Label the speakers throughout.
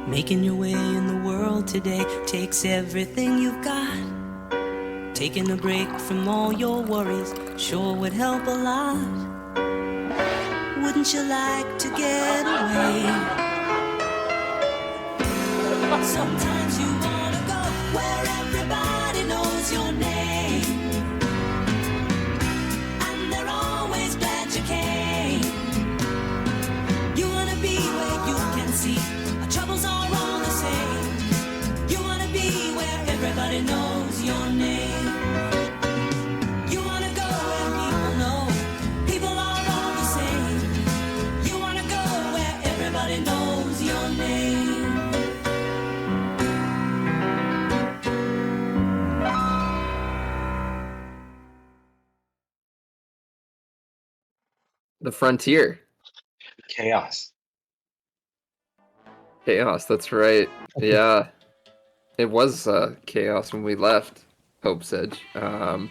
Speaker 1: Making your way in the world today takes everything you've got. Taking a break from all your worries sure would help a lot. Wouldn't you like to get away? Sometimes you wanna go where everybody knows your name, and they're always glad you came. You wanna be where you can see our troubles are all the same. You wanna be where everybody knows your name. You wanna go where people know people are all the same. You wanna go where everybody knows your name.
Speaker 2: The frontier.
Speaker 3: Chaos.
Speaker 2: Chaos, that's right. Yeah. It was chaos when we left Hope's Edge. It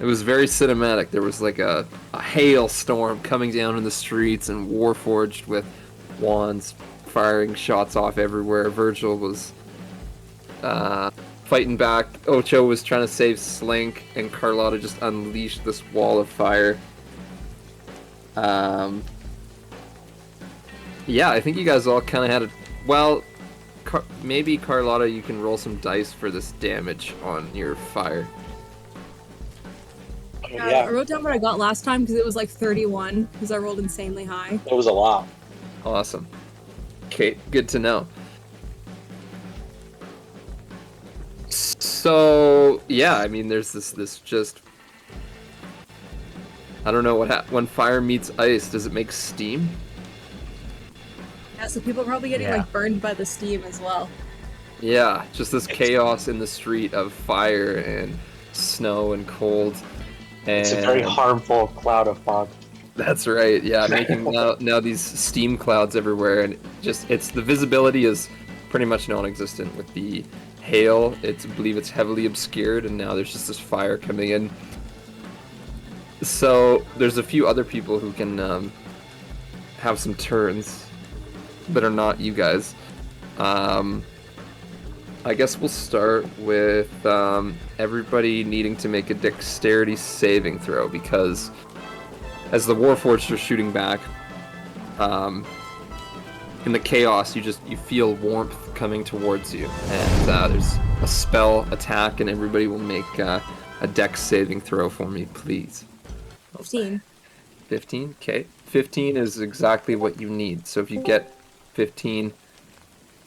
Speaker 2: was very cinematic. There was like a hailstorm coming down in the streets and Warforged with wands firing shots off everywhere. Virgil was fighting back. Ocho was trying to save Slink, and Carlotta just unleashed this wall of fire. Yeah, I think you guys all kind of had a... Well, maybe Carlotta, you can roll some dice for this damage on your fire.
Speaker 3: Yeah,
Speaker 4: I wrote down what I got last time because it was like 31 because I rolled insanely high.
Speaker 3: it was a lot.
Speaker 2: Awesome. Okay, good to know. So, yeah, I mean, there's this just... I don't know what when fire meets ice, does it make steam?
Speaker 4: Yeah, so people are probably getting like burned by the steam as well.
Speaker 2: Yeah, just this chaos in the street of fire and snow and cold. And
Speaker 3: It's a very harmful cloud of fog.
Speaker 2: That's right. Yeah, making now these steam clouds everywhere, and it's the visibility is pretty much non-existent with the hail. I believe it's heavily obscured, and now there's just this fire coming in. So there's a few other people who can have some turns that are not you guys. I guess we'll start with everybody needing to make a dexterity saving throw, because as the Warforged are shooting back, in the chaos, you feel warmth coming towards you, and there's a spell attack, and everybody will make a dex saving throw for me, please.
Speaker 4: 15.
Speaker 2: 15? Okay. 15 is exactly what you need. So if you get 15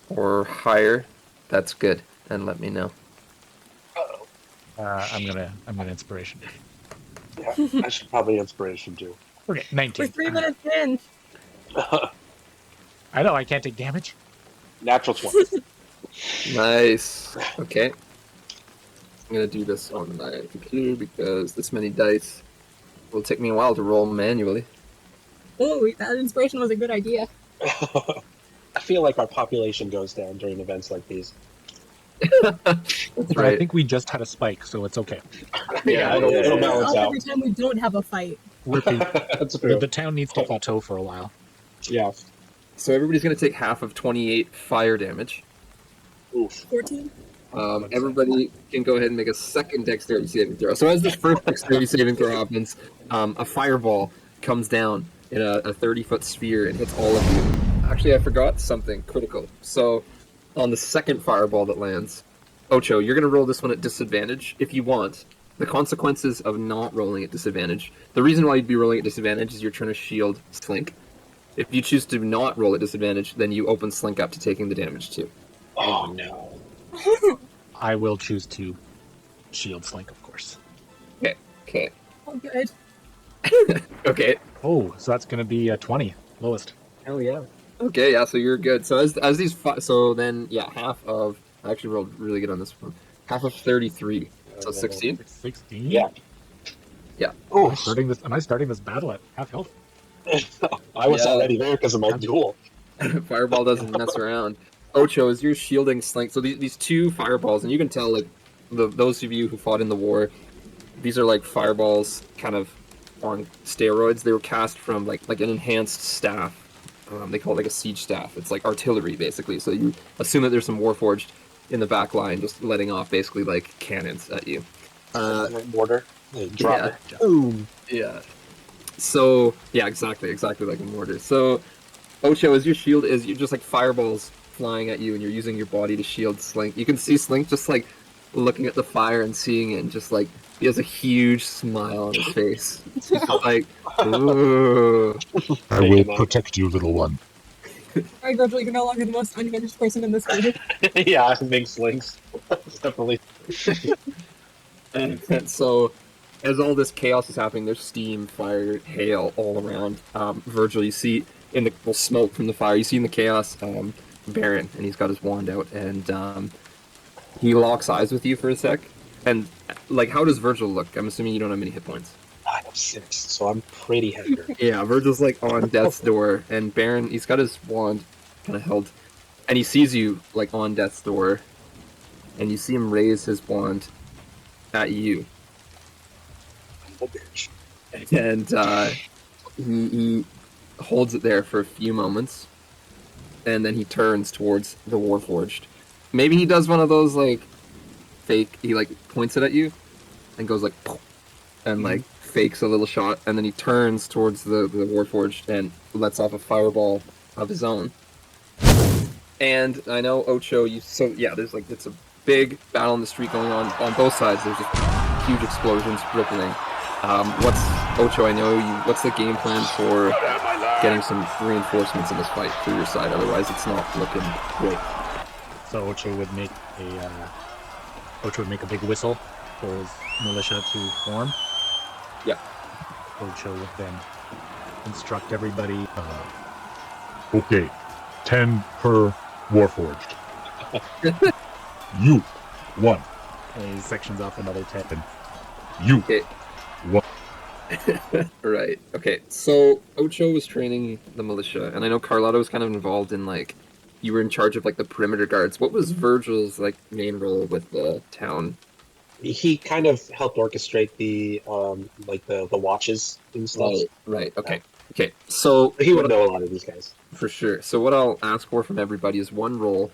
Speaker 2: or higher, that's good. And let me know.
Speaker 5: I'm gonna inspiration.
Speaker 3: Yeah, I should probably inspiration too.
Speaker 5: Okay, 19.
Speaker 4: We're 3 minutes in.
Speaker 5: I know I can't take damage.
Speaker 3: Natural 20.
Speaker 2: Nice. Okay. I'm gonna do this on my computer because this many dice will take me a while to roll manually.
Speaker 4: Oh, that inspiration was a good idea.
Speaker 3: I feel like our population goes down during events like these.
Speaker 2: That's
Speaker 5: But
Speaker 2: right.
Speaker 5: I think we just had a spike, so it's okay.
Speaker 3: Yeah, it'll balance out.
Speaker 4: Every time we don't have a fight.
Speaker 3: That's true.
Speaker 5: The town needs to plateau for a while.
Speaker 3: Yeah.
Speaker 2: So everybody's gonna take half of 28 fire damage.
Speaker 3: Oof.
Speaker 4: 14?
Speaker 2: Everybody can go ahead and make a second dexterity saving throw. So as this first dexterity saving throw happens, a fireball comes down in a 30-foot sphere and hits all of you. Actually, I forgot something critical. So on the second fireball that lands, Ocho, you're going to roll this one at disadvantage if you want. The consequences of not rolling at disadvantage. The reason why you'd be rolling at disadvantage is you're trying to shield Slink. If you choose to not roll at disadvantage, then you open Slink up to taking the damage too.
Speaker 3: Oh no.
Speaker 5: I will choose to shield Slink, of course.
Speaker 2: Okay.
Speaker 4: Oh, good.
Speaker 2: Okay.
Speaker 5: Oh, so that's gonna be a 20, lowest.
Speaker 2: Hell yeah. Okay, yeah, so you're good. So as these so then half of I actually rolled really good on this one. Half of 33. So 16?
Speaker 5: 16?
Speaker 3: Yeah.
Speaker 2: Yeah.
Speaker 3: Oh,
Speaker 5: Am I starting this battle at half health?
Speaker 3: I was
Speaker 2: Yeah.
Speaker 3: already there because of my duel.
Speaker 2: Fireball doesn't mess around. Ocho, as you're shielding Slink, so these two fireballs, and you can tell, like, those of you who fought in the war, these are like fireballs kind of on steroids. They were cast from like an enhanced staff they call it like a siege staff. It's like artillery, basically. So you assume that there's some Warforged in the back line, just letting off basically like cannons at you.
Speaker 3: Mortar. They drop it. Boom.
Speaker 2: Yeah. So yeah, exactly like a mortar. So Ocho, as your shield is, you're just like fireballs flying at you, and you're using your body to shield Slink. You can see Slink just like looking at the fire and seeing it, and just like he has a huge smile on his face. Like, ooh.
Speaker 6: I will protect you, little one.
Speaker 4: Alright, Virgil, you're no longer the most unhinged person in this group.
Speaker 3: Yeah, I think Slinks. Definitely.
Speaker 2: And so, as all this chaos is happening, there's steam, fire, hail all around. Virgil, you see in the smoke from the fire, you see in the chaos, Beren, and he's got his wand out, and he locks eyes with you for a sec. And like, how does Virgil look? I'm assuming you don't have many hit points.
Speaker 3: I have 6, so I'm pretty heavy.
Speaker 2: Yeah, Virgil's like on death's door, and Beren, he's got his wand kind of held, and he sees you like on death's door, and you see him raise his wand at you.
Speaker 3: Oh, bitch.
Speaker 2: And he holds it there for a few moments, and then he turns towards the Warforged. Maybe he does one of those like fake. He like points it at you, and goes like, and like fakes a little shot, and then he turns towards the Warforged and lets off a fireball of his own. And I know Ocho, there's like it's a big battle in the street going on both sides. There's just huge explosions rippling. Ocho? I know you. What's the game plan for getting some reinforcements in this fight for your side? Otherwise, it's not looking great.
Speaker 5: So Ocho would make a big whistle for his militia to form.
Speaker 2: Yeah.
Speaker 5: Ocho would then instruct everybody.
Speaker 6: Okay, 10 per Warforged. You, 1.
Speaker 5: And he sections off another 10.
Speaker 6: You,
Speaker 2: Okay.
Speaker 6: 1.
Speaker 2: Right. Okay. So Ocho was training the militia, and I know Carlotta was kind of involved in like you were in charge of like the perimeter guards. What was Virgil's like main role with the town?
Speaker 3: He kind of helped orchestrate the the watches and stuff.
Speaker 2: Right. Okay. Okay. So
Speaker 3: He would know a lot of these guys.
Speaker 2: for sure. So what I'll ask for from everybody is one role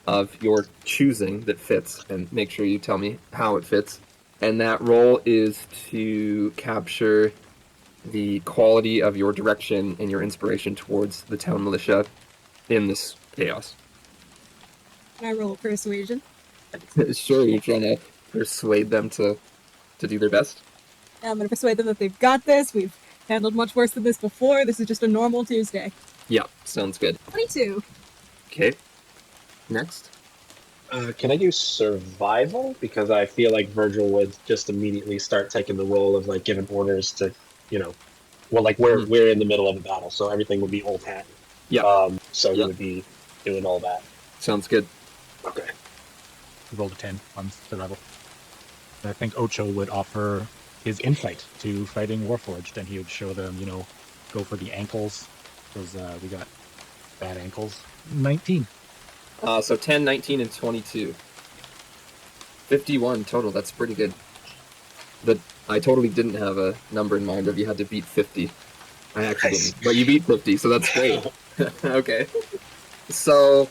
Speaker 2: of your choosing that fits, and make sure you tell me how it fits. And that role is to capture the quality of your direction and your inspiration towards the town militia in this chaos.
Speaker 4: Can I roll persuasion?
Speaker 2: Sure, you're trying to persuade them to do their best.
Speaker 4: I'm going to persuade them that they've got this. We've handled much worse than this before. This is just a normal Tuesday.
Speaker 2: Yeah, sounds good.
Speaker 4: 22.
Speaker 2: Okay. Next.
Speaker 3: Can I do survival? Because I feel like Virgil would just immediately start taking the role of like giving orders to, we're in the middle of a battle, so everything would be old hat.
Speaker 2: Yeah.
Speaker 3: So he would be doing all that.
Speaker 2: Sounds good.
Speaker 3: Okay.
Speaker 5: He rolled a 10 on survival. And I think Ocho would offer his insight to fighting Warforged, and he would show them, go for the ankles, because we got bad ankles. 19.
Speaker 2: So 10, 19, and 22. 51 total, that's pretty good. I totally didn't have a number in mind of you had to beat 50. I actually didn't. But you beat 50, so that's great. Okay. So,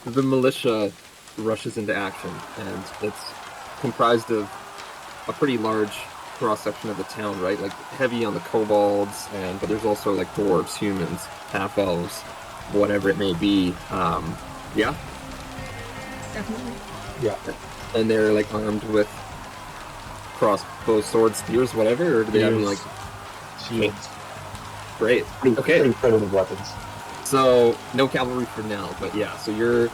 Speaker 2: the militia rushes into action, and it's comprised of a pretty large cross-section of the town, right? Like, heavy on the kobolds, but there's also, like, dwarves, humans, half-elves, whatever it may be. Yeah?
Speaker 4: Definitely.
Speaker 3: Yeah.
Speaker 2: And they're, like, armed with crossbows, swords, spears, whatever, or do they have any, like...
Speaker 5: Shields.
Speaker 2: Great. Okay.
Speaker 3: Pretty primitive weapons.
Speaker 2: So, no cavalry for now, but yeah, so your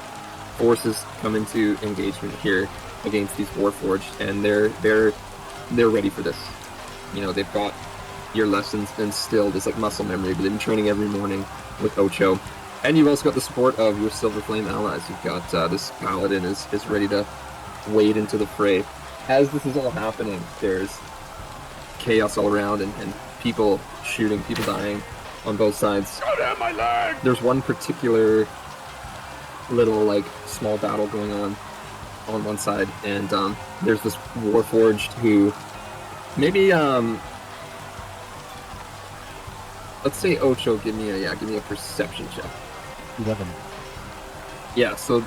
Speaker 2: forces come into engagement here against these Warforged, and they're ready for this. They've got your lessons instilled as like muscle memory, but they've been training every morning with Ocho. And you've also got the support of your Silver Flame allies. You've got this paladin is ready to wade into the fray. As this is all happening, there's chaos all around and people shooting, people dying on both sides. There's one particular little, like, small battle going on one side, and there's this Warforged who maybe let's say Ocho, give me a perception check.
Speaker 5: 11.
Speaker 2: Yeah, so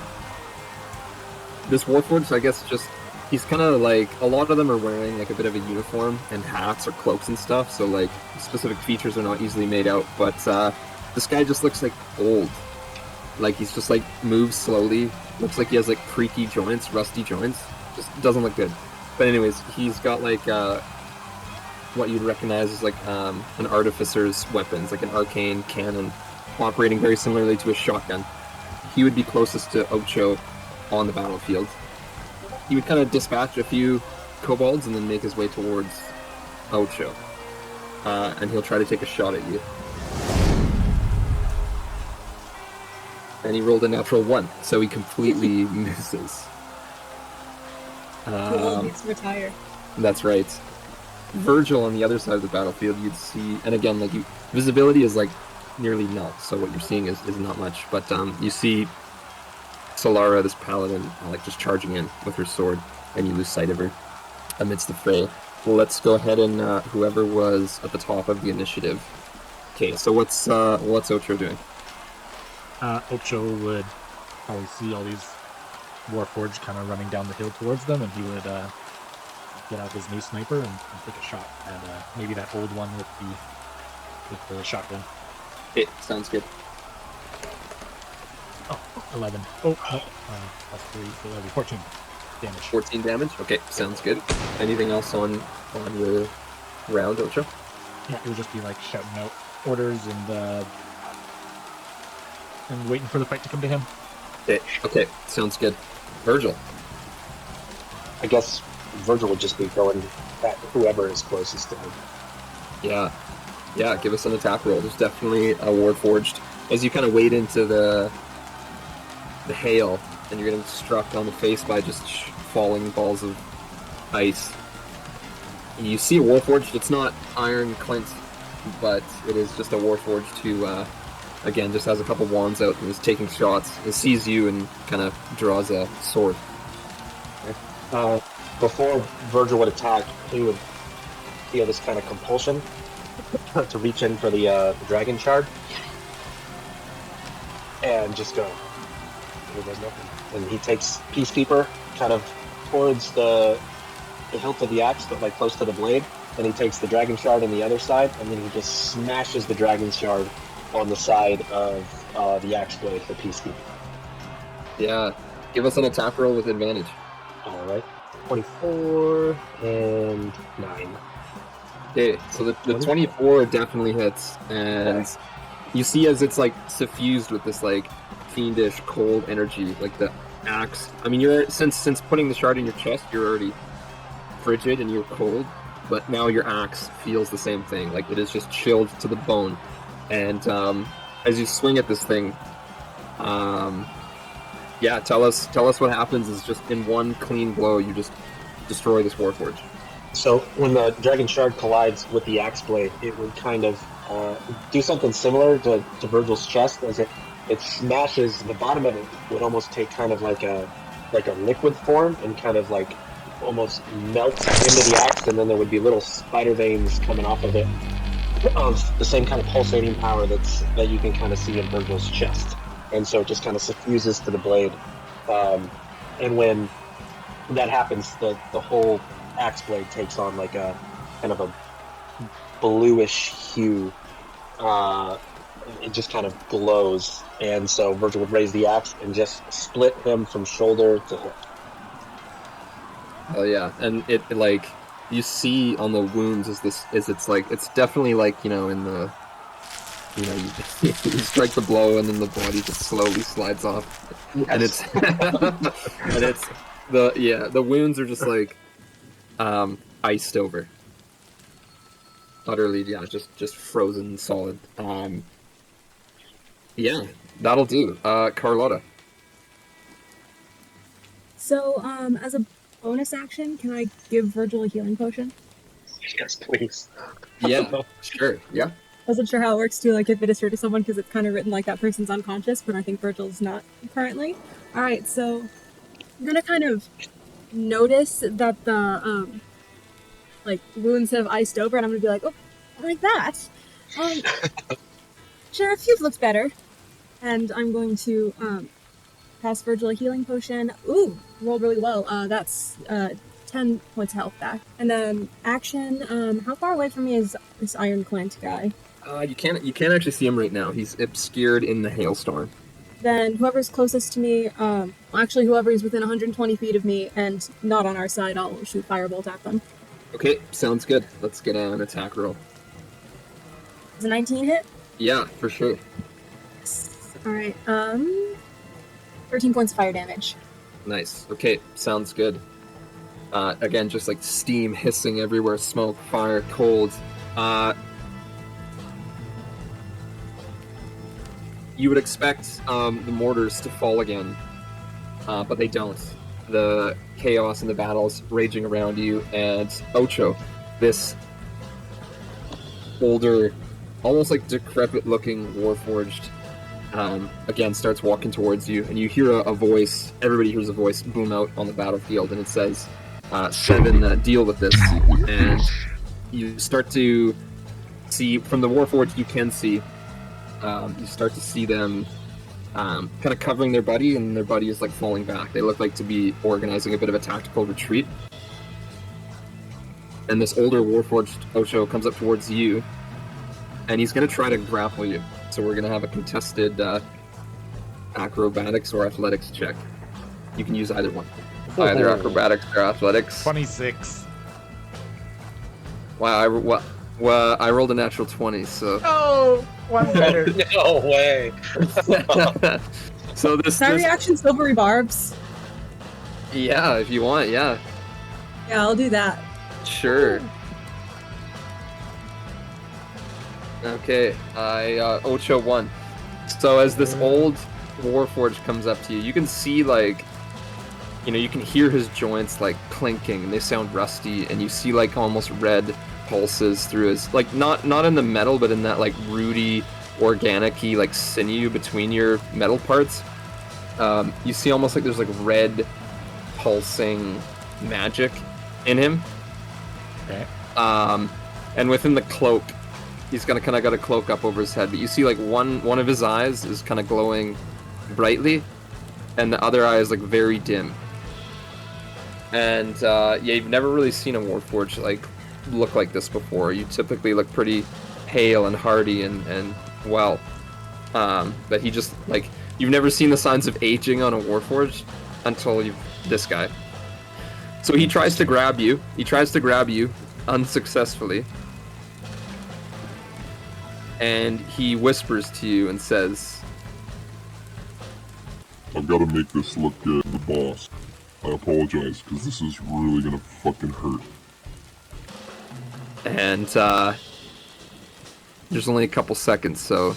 Speaker 2: this Warforged, I guess, just he's kind of like a lot of them are wearing like a bit of a uniform and hats or cloaks and stuff. So like specific features are not easily made out. But this guy just looks like old. Like he's just like moves slowly. Looks like he has like creaky joints, rusty joints. Just doesn't look good. But anyways, he's got like what you'd recognize as like an artificer's weapons, like an arcane cannon, operating very similarly to a shotgun. He would be closest to Ocho on the battlefield. He would kind of dispatch a few kobolds and then make his way towards Ocho. And he'll try to take a shot at you. And he rolled a natural 1, so he completely misses.
Speaker 4: Needs to retire.
Speaker 2: That's right. Virgil on the other side of the battlefield, you'd see, and again, like visibility is like nearly null, so what you're seeing is not much. But you see Solara, this paladin, like just charging in with her sword, and you lose sight of her amidst the fray. Well, let's go ahead and whoever was at the top of the initiative. Okay, so what's Ocho doing?
Speaker 5: Ocho would probably see all these Warforged kind of running down the hill towards them, and he would get out his new sniper and take a shot at maybe that old one with the shotgun.
Speaker 2: Okay, sounds good.
Speaker 5: Oh, 11. Oh, plus 3, so that'll be 14 damage.
Speaker 2: 14 damage? Okay, sounds good. Anything else on your round, Ocho?
Speaker 5: Yeah, it would just be like shouting out orders and waiting for the fight to come to him.
Speaker 2: Okay, sounds good. Virgil.
Speaker 3: I guess Virgil would just be going at whoever is closest to him.
Speaker 2: Yeah, give us an attack roll. There's definitely a Warforged. As you kind of wade into the hail, and you're getting struck on the face by just falling balls of ice. You see a Warforged. It's not Iron Clint, but it is just a Warforged who, again, just has a couple wands out and is taking shots. It sees you and kind of draws a sword.
Speaker 3: Before Virgil would attack, he would feel this kind of compulsion to reach in for the dragon shard and just go. Here goes nothing. And he takes Peacekeeper kind of towards the hilt of the axe, but like close to the blade. Then he takes the dragon shard on the other side, and then he just smashes the dragon shard on the side of the axe blade for Peacekeeper.
Speaker 2: Yeah, give us an attack roll with advantage.
Speaker 3: All right. 24 and 9.
Speaker 2: Okay, so the 24 definitely hits, and you see as it's like suffused with this like fiendish cold energy, like the axe. I mean, you're since putting the shard in your chest, you're already frigid and you're cold, but now your axe feels the same thing. Like it is just chilled to the bone, and as you swing at this thing, yeah, tell us what happens. Is just in one clean blow, you just destroy this Warforged.
Speaker 3: So when the dragon shard collides with the axe blade, it would kind of do something similar to Virgil's chest, as it smashes. The bottom of it would almost take kind of like a liquid form and kind of like almost melt into the axe, and then there would be little spider veins coming off of it of the same kind of pulsating power that you can kind of see in Virgil's chest. And so it just kind of suffuses to the blade. And when that happens, the whole axe blade takes on like a kind of a bluish hue. It just kind of glows. And so Virgil would raise the axe and just split him from shoulder to hip.
Speaker 2: Oh yeah, and it like you see on the wounds it's definitely like, you know, in the, you know, you strike the blow and then the body just slowly slides off, and it's and it's the wounds are just like iced over, utterly, yeah, just frozen solid. Yeah, that'll do. Carlotta.
Speaker 4: So, as a bonus action, can I give Virgil a healing potion?
Speaker 3: Yes, please.
Speaker 2: Yeah, sure. Yeah.
Speaker 4: Wasn't sure how it works too, like if it is to someone, because it's kind of written like that person's unconscious, but I think Virgil's not currently. Alright, so I'm gonna kind of notice that the like wounds have iced over, and I'm gonna be like, oh, like that. Sheriff, you've looked better. And I'm going to pass Virgil a healing potion. Ooh, rolled really well. That's 10 points of health back. And then action. How far away from me is this Iron Clint guy?
Speaker 2: You can't actually see him right now. He's obscured in the hailstorm.
Speaker 4: Then whoever's closest to me, actually whoever is within 120 feet of me and not on our side, I'll shoot firebolt at them.
Speaker 2: Okay, sounds good. Let's get an attack roll.
Speaker 4: Is a 19 hit?
Speaker 2: Yeah, for sure.
Speaker 4: Alright, 13 points of fire damage.
Speaker 2: Nice. Okay, sounds good. Again, just like steam hissing everywhere, smoke, fire, cold. You would expect the mortars to fall again, but they don't. The chaos and the battles raging around you, and Ocho, this older, almost like decrepit-looking Warforged, again starts walking towards you, and you hear a voice. Everybody hears a voice boom out on the battlefield, and it says, "Seven, deal with this." And you start to see from the Warforged. You can see. You start to see them kind of covering their buddy, and their buddy is like falling back. They look like to be organizing a bit of a tactical retreat. And this older Warforged Ocho comes up towards you, and he's going to try to grapple you. So we're going to have a contested acrobatics or athletics check. You can use either one. Either acrobatics or athletics.
Speaker 5: 26.
Speaker 2: Wow, I rolled a natural 20, so...
Speaker 5: Oh, one better.
Speaker 3: No way.
Speaker 2: So this...
Speaker 4: Can I reaction silvery barbs?
Speaker 2: Yeah, if you want, yeah.
Speaker 4: Yeah, I'll do that.
Speaker 2: Sure. Okay, Ocho won. So as this old Warforged comes up to you, you can see, like, you can hear his joints, like, clinking, and they sound rusty, and you see, like, almost red pulses through his, like, not in the metal, but in that, like, rooty, organic-y, like, sinew between your metal parts. You see almost like there's, like, red pulsing magic in him.
Speaker 5: Okay.
Speaker 2: And within the cloak, he's kind of got a cloak up over his head, but you see, like, one of his eyes is kind of glowing brightly, and the other eye is, like, very dim. And yeah, you've never really seen a Warforged like look like this before. You typically look pretty hale and hardy and well, but he just, like, you've never seen the signs of aging on a Warforged until this guy. So he tries to grab you. He tries to grab you unsuccessfully, and he whispers to you and says,
Speaker 6: I've got to make this look good, the boss. I apologize, because this is really gonna fucking hurt.
Speaker 2: and there's only a couple seconds, so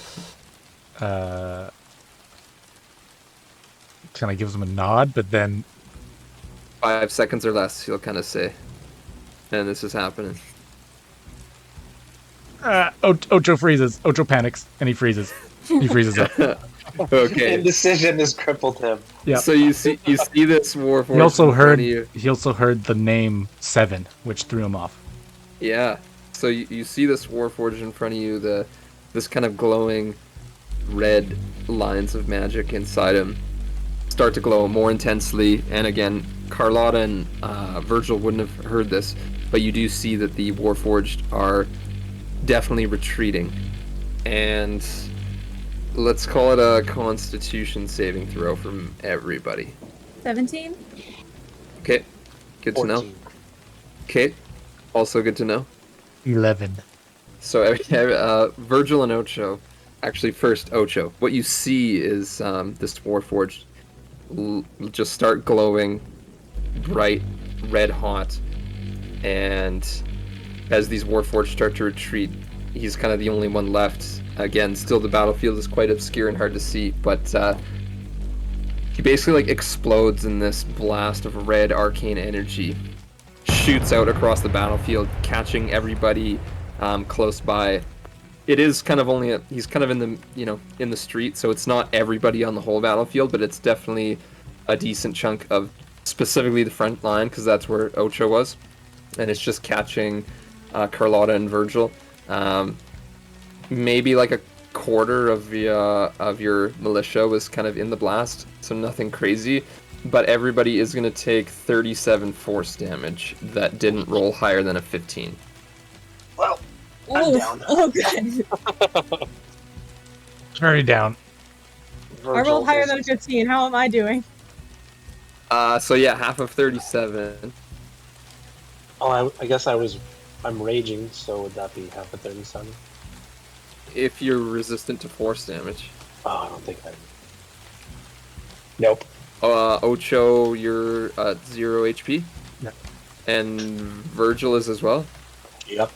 Speaker 5: Kind of gives him a nod, but then
Speaker 2: 5 seconds or less, he'll kind of say, and this is happening.
Speaker 5: Ocho freezes. Ocho panics, and he freezes. He freezes up.
Speaker 2: Okay.
Speaker 3: Indecision has crippled him.
Speaker 5: Yeah.
Speaker 2: So you see this Warforged.
Speaker 5: He also
Speaker 2: in front
Speaker 5: heard.
Speaker 2: of you.
Speaker 5: He also heard the name 7, which threw him off.
Speaker 2: Yeah. So you see this Warforged in front of you. This kind of glowing red lines of magic inside him start to glow more intensely. And again, Carlotta and Virgil wouldn't have heard this, but you do see that the Warforged are definitely retreating. And let's call it a Constitution saving throw from everybody.
Speaker 4: 17?
Speaker 2: Okay, good to know.
Speaker 3: 14.
Speaker 2: Okay, also good to know.
Speaker 5: 11.
Speaker 2: So Virgil and Ocho, actually first Ocho, what you see is this Warforged just start glowing bright red hot, and as these Warforged start to retreat, he's kind of the only one left. Again, still the battlefield is quite obscure and hard to see, but he basically, like, explodes in this blast of red arcane energy, shoots out across the battlefield, catching everybody close by. It is kind of only he's kind of in the in the street, so it's not everybody on the whole battlefield, but it's definitely a decent chunk of specifically the front line, because that's where Ocho was, and it's just catching Carlotta and Virgil. maybe like a quarter of your militia was kind of in the blast, so nothing crazy. But everybody is going to take 37 force damage that didn't roll higher than a 15.
Speaker 3: Well, I'm
Speaker 4: Oh,
Speaker 3: down.
Speaker 4: oh, good.
Speaker 5: Very down.
Speaker 4: I rolled
Speaker 3: Virgil
Speaker 4: higher
Speaker 3: is-
Speaker 4: than a 15. How am I doing?
Speaker 2: So yeah, half of 37.
Speaker 3: Oh, I guess I'm raging, so would that be half a 37?
Speaker 2: If you're resistant to force damage.
Speaker 3: Oh, I don't think I. Nope.
Speaker 2: Ocho, you're at 0 HP.
Speaker 3: Yeah.
Speaker 2: And Virgil is as well.
Speaker 3: Yep.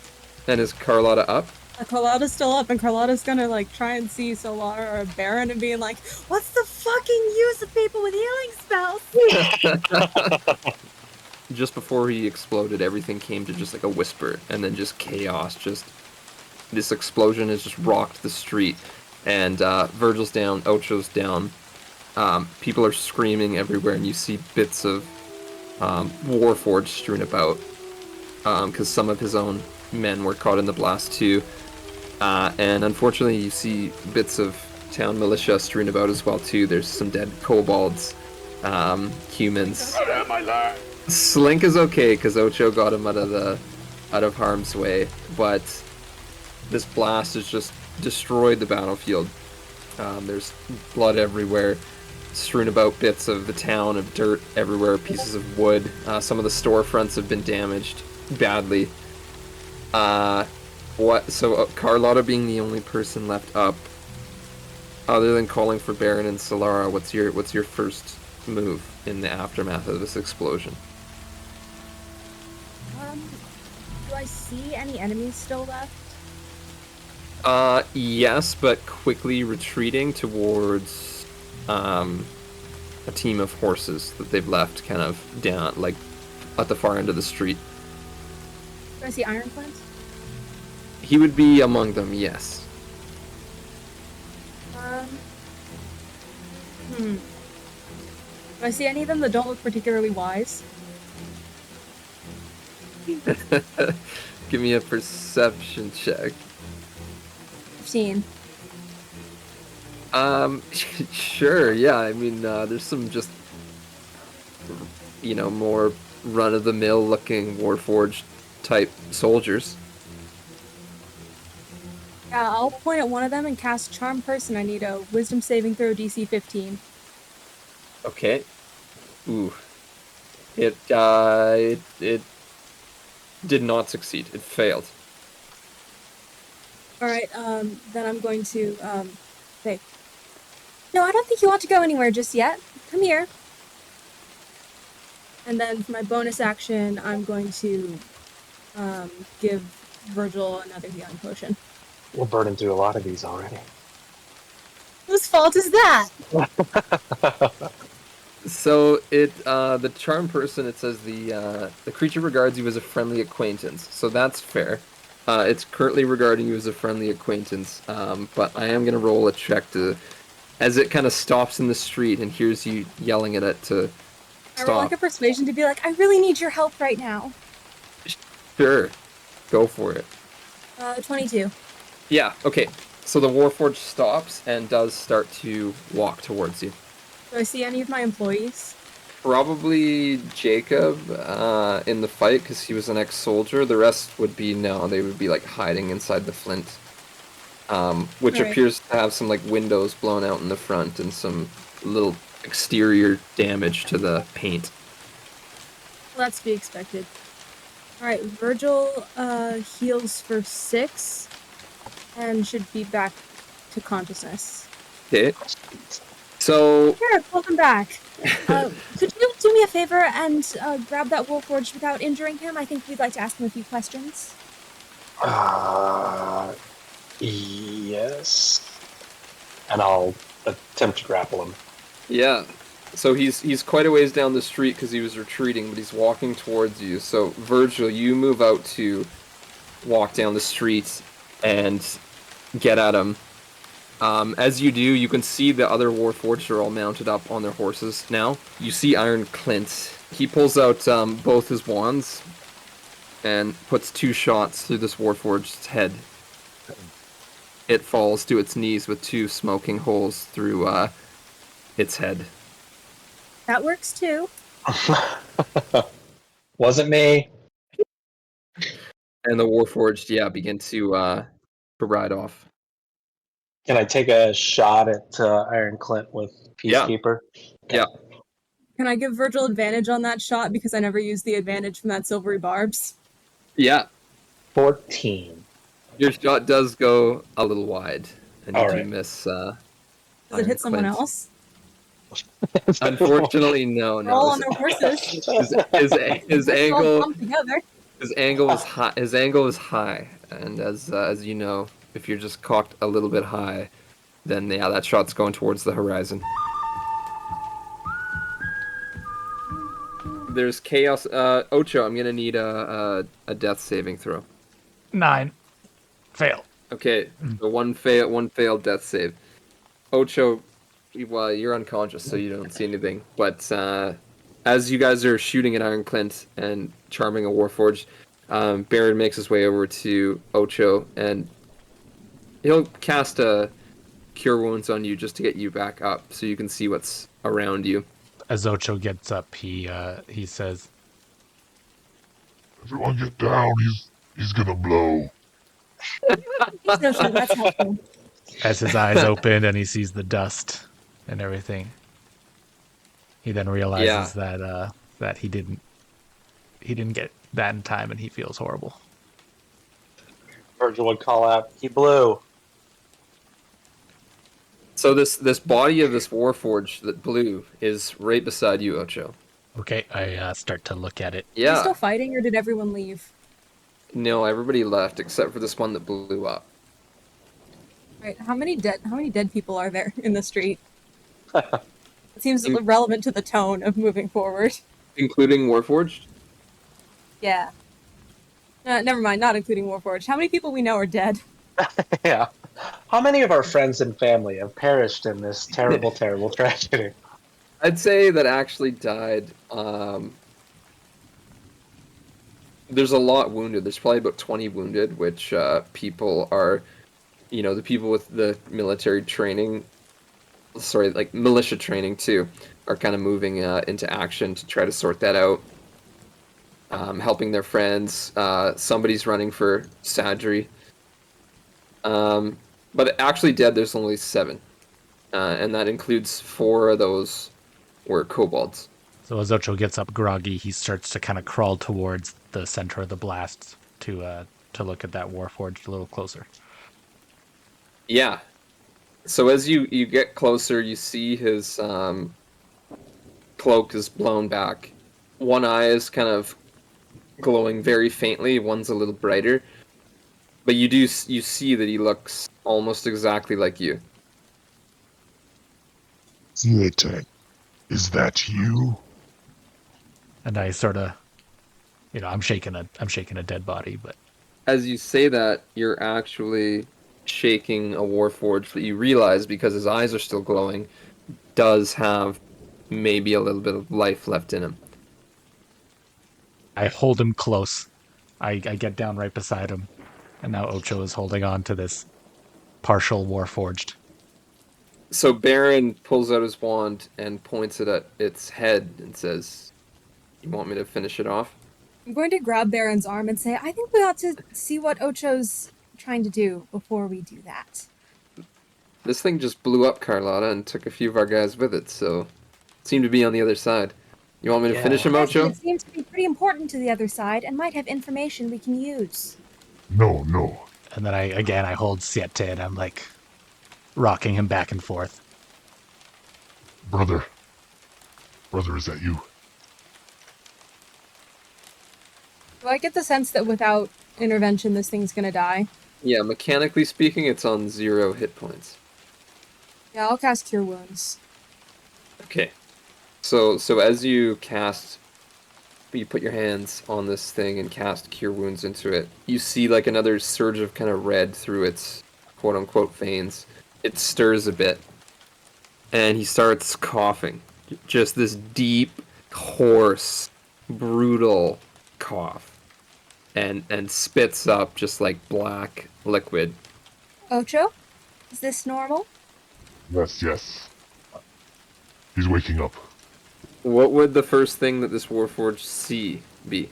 Speaker 2: And is Carlotta up?
Speaker 4: Carlotta's still up, and Carlotta's gonna like try and see Solar or Beren and being like, "What's the fucking use of people with healing spells?"
Speaker 2: Just before he exploded, everything came to just like a whisper, and then just chaos. Just this explosion has just rocked the street, and Virgil's down, Ocho's down. People are screaming everywhere, and you see bits of Warforged strewn about, because some of his own men were caught in the blast too. And unfortunately, you see bits of town militia strewn about as well too. There's some dead kobolds, humans. Slink is okay because Ocho got him out of harm's way, but this blast has just destroyed the battlefield. There's blood everywhere, strewn about bits of the town, of dirt everywhere, pieces of wood. Some of the storefronts have been damaged badly. So Carlotta being the only person left up, other than calling for Beren and Solara, what's your first move in the aftermath of this explosion?
Speaker 4: Do I see any enemies still left?
Speaker 2: Yes, but quickly retreating towards a team of horses that they've left kind of down, like at the far end of the street.
Speaker 4: Do I see Ironfist?
Speaker 2: He would be among them, yes.
Speaker 4: Do I see any of them that don't look particularly wise?
Speaker 2: Give me a perception check.
Speaker 4: 15.
Speaker 2: Sure, yeah. I mean, there's some just, more run-of-the-mill looking Warforged type soldiers.
Speaker 4: Yeah, I'll point at one of them and cast Charm Person. I need a Wisdom saving throw DC 15.
Speaker 2: Okay. Ooh. It did not succeed. It failed.
Speaker 4: Alright, then I'm going to, say, "No, I don't think you ought to go anywhere just yet. Come here." And then for my bonus action, I'm going to, give Virgil another healing potion.
Speaker 3: We're burning through a lot of these already.
Speaker 4: Whose fault is that?
Speaker 2: So the charm person, it says the creature regards you as a friendly acquaintance. So that's fair. It's currently regarding you as a friendly acquaintance. But I am gonna roll a check as it kind of stops in the street and hears you yelling at it to
Speaker 4: I roll like
Speaker 2: stop.
Speaker 4: a persuasion to be like, "I really need your help right now."
Speaker 2: Sure, go for it.
Speaker 4: 22.
Speaker 2: Yeah. Okay. So the Warforged stops and does start to walk towards you.
Speaker 4: Do I see any of my employees?
Speaker 2: Probably Jacob in the fight because he was an ex-soldier. The rest would be they would be like hiding inside the Flint, which
Speaker 4: Right.
Speaker 2: appears to have some like windows blown out in the front and some little exterior damage to the paint.
Speaker 4: Well, that's to be expected. Alright, Virgil heals for 6 and should be back to consciousness.
Speaker 2: Okay. So
Speaker 4: Here, welcome back. Could you do me a favor and grab that Warforged without injuring him? I think we'd like to ask him a few questions.
Speaker 3: Yes. And I'll attempt to grapple him.
Speaker 2: yeah. So he's quite a ways down the street because he was retreating, but he's walking towards you. So Virgil, you move out to walk down the street and get at him. As you do, you can see the other Warforged are all mounted up on their horses now. You see Iron Clint. He pulls out both his wands and puts 2 shots through this Warforged's head. it falls to its knees with 2 smoking holes through its head.
Speaker 4: That works too.
Speaker 3: Wasn't me.
Speaker 2: And the Warforged, begin to ride off.
Speaker 3: Can I take a shot at Iron Clint with Peacekeeper?
Speaker 2: Yeah.
Speaker 4: Can I give Virgil advantage on that shot because I never used the advantage from that silvery barbs?
Speaker 2: Yeah.
Speaker 3: 14.
Speaker 2: Your shot does go a little wide, and you
Speaker 3: All
Speaker 2: do
Speaker 3: right.
Speaker 2: miss.
Speaker 4: Does it
Speaker 2: Iron
Speaker 4: hit someone
Speaker 2: Clint.
Speaker 4: else?
Speaker 2: Unfortunately, no.
Speaker 4: They're all on
Speaker 2: His,
Speaker 4: their horses.
Speaker 2: his
Speaker 4: They're all
Speaker 2: angle,
Speaker 4: clumped together.
Speaker 2: his angle is high. His angle is high, and as you know, if you're just cocked a little bit high, then that shot's going towards the horizon. There's chaos. Ocho, I'm gonna need a death saving throw.
Speaker 5: 9. Fail.
Speaker 2: Okay, so one failed death save. Ocho, well, you're unconscious, so you don't see anything. But as you guys are shooting at Iron Clint and charming a Warforged, Beren makes his way over to Ocho, and he'll cast a Cure Wounds on you just to get you back up, so you can see what's around you.
Speaker 5: As Ocho gets up, he says,
Speaker 6: Everyone get down. He's gonna blow.
Speaker 4: No, sure, that's helpful.
Speaker 5: as his eyes open and he sees the dust and everything, he then realizes that he didn't get that in time, and he feels horrible.
Speaker 3: Virgil would call out, he blew.
Speaker 2: So this body of this Warforged that blew is right beside you, Ocho.
Speaker 5: Okay, I start to look at it.
Speaker 4: Are you still fighting, or did everyone leave?
Speaker 2: No, everybody left except for this one that blew up.
Speaker 4: Right. How many dead people are there in the street? It seems relevant to the tone of moving forward.
Speaker 2: Including Warforged?
Speaker 4: Yeah. Never mind, not including Warforged. How many people we know are dead?
Speaker 3: Yeah. How many of our friends and family have perished in this terrible, terrible tragedy?
Speaker 2: I'd say that actually died. There's a lot wounded. There's probably about 20 wounded, which people are, the people with the military training, like militia training too, are kind of moving into action to try to sort that out. Helping their friends. Somebody's running for Sadri. But actually dead, there's only 7. And that includes 4 of those were kobolds.
Speaker 5: So as Ocho gets up groggy, he starts to kind of crawl towards the center of the blast to look at that Warforged a little closer.
Speaker 2: Yeah. So as you get closer, you see his cloak is blown back. One eye is kind of glowing very faintly, one's a little brighter. But you see that he looks almost exactly like you.
Speaker 6: Siete, is that you?
Speaker 5: And I sort of, I'm shaking a dead body, but
Speaker 2: As you say that, you're actually shaking a Warforged that you realize, because his eyes are still glowing, does have maybe a little bit of life left in him.
Speaker 5: I hold him close. I get down right beside him, and now Ocho is holding on to this partial Warforged.
Speaker 2: So Beren pulls out his wand and points it at its head and says, "You want me to finish it off?"
Speaker 4: I'm going to grab Baron's arm and say, I think we ought to see what Ocho's trying to do before we do that.
Speaker 2: This thing just blew up, Carlotta, and took a few of our guys with it, so it seemed to be on the other side. You want me to finish him, Ocho?
Speaker 4: It seems to be pretty important to the other side and might have information we can use.
Speaker 6: No.
Speaker 5: And then I hold Siete, and I'm like rocking him back and forth.
Speaker 6: Brother, is that you?
Speaker 4: Do I get the sense that without intervention this thing's gonna die?
Speaker 2: Yeah, mechanically speaking, it's on 0 hit points.
Speaker 4: Yeah, I'll cast Cure Wounds.
Speaker 2: Okay. So as you put your hands on this thing and cast Cure Wounds into it, you see like another surge of kind of red through its quote-unquote veins. It stirs a bit, and he starts coughing. Just this deep, hoarse, brutal cough. And spits up just like black liquid.
Speaker 4: Ocho, Is this normal?
Speaker 6: Yes. He's waking up.
Speaker 2: What would the first thing that this Warforged see be?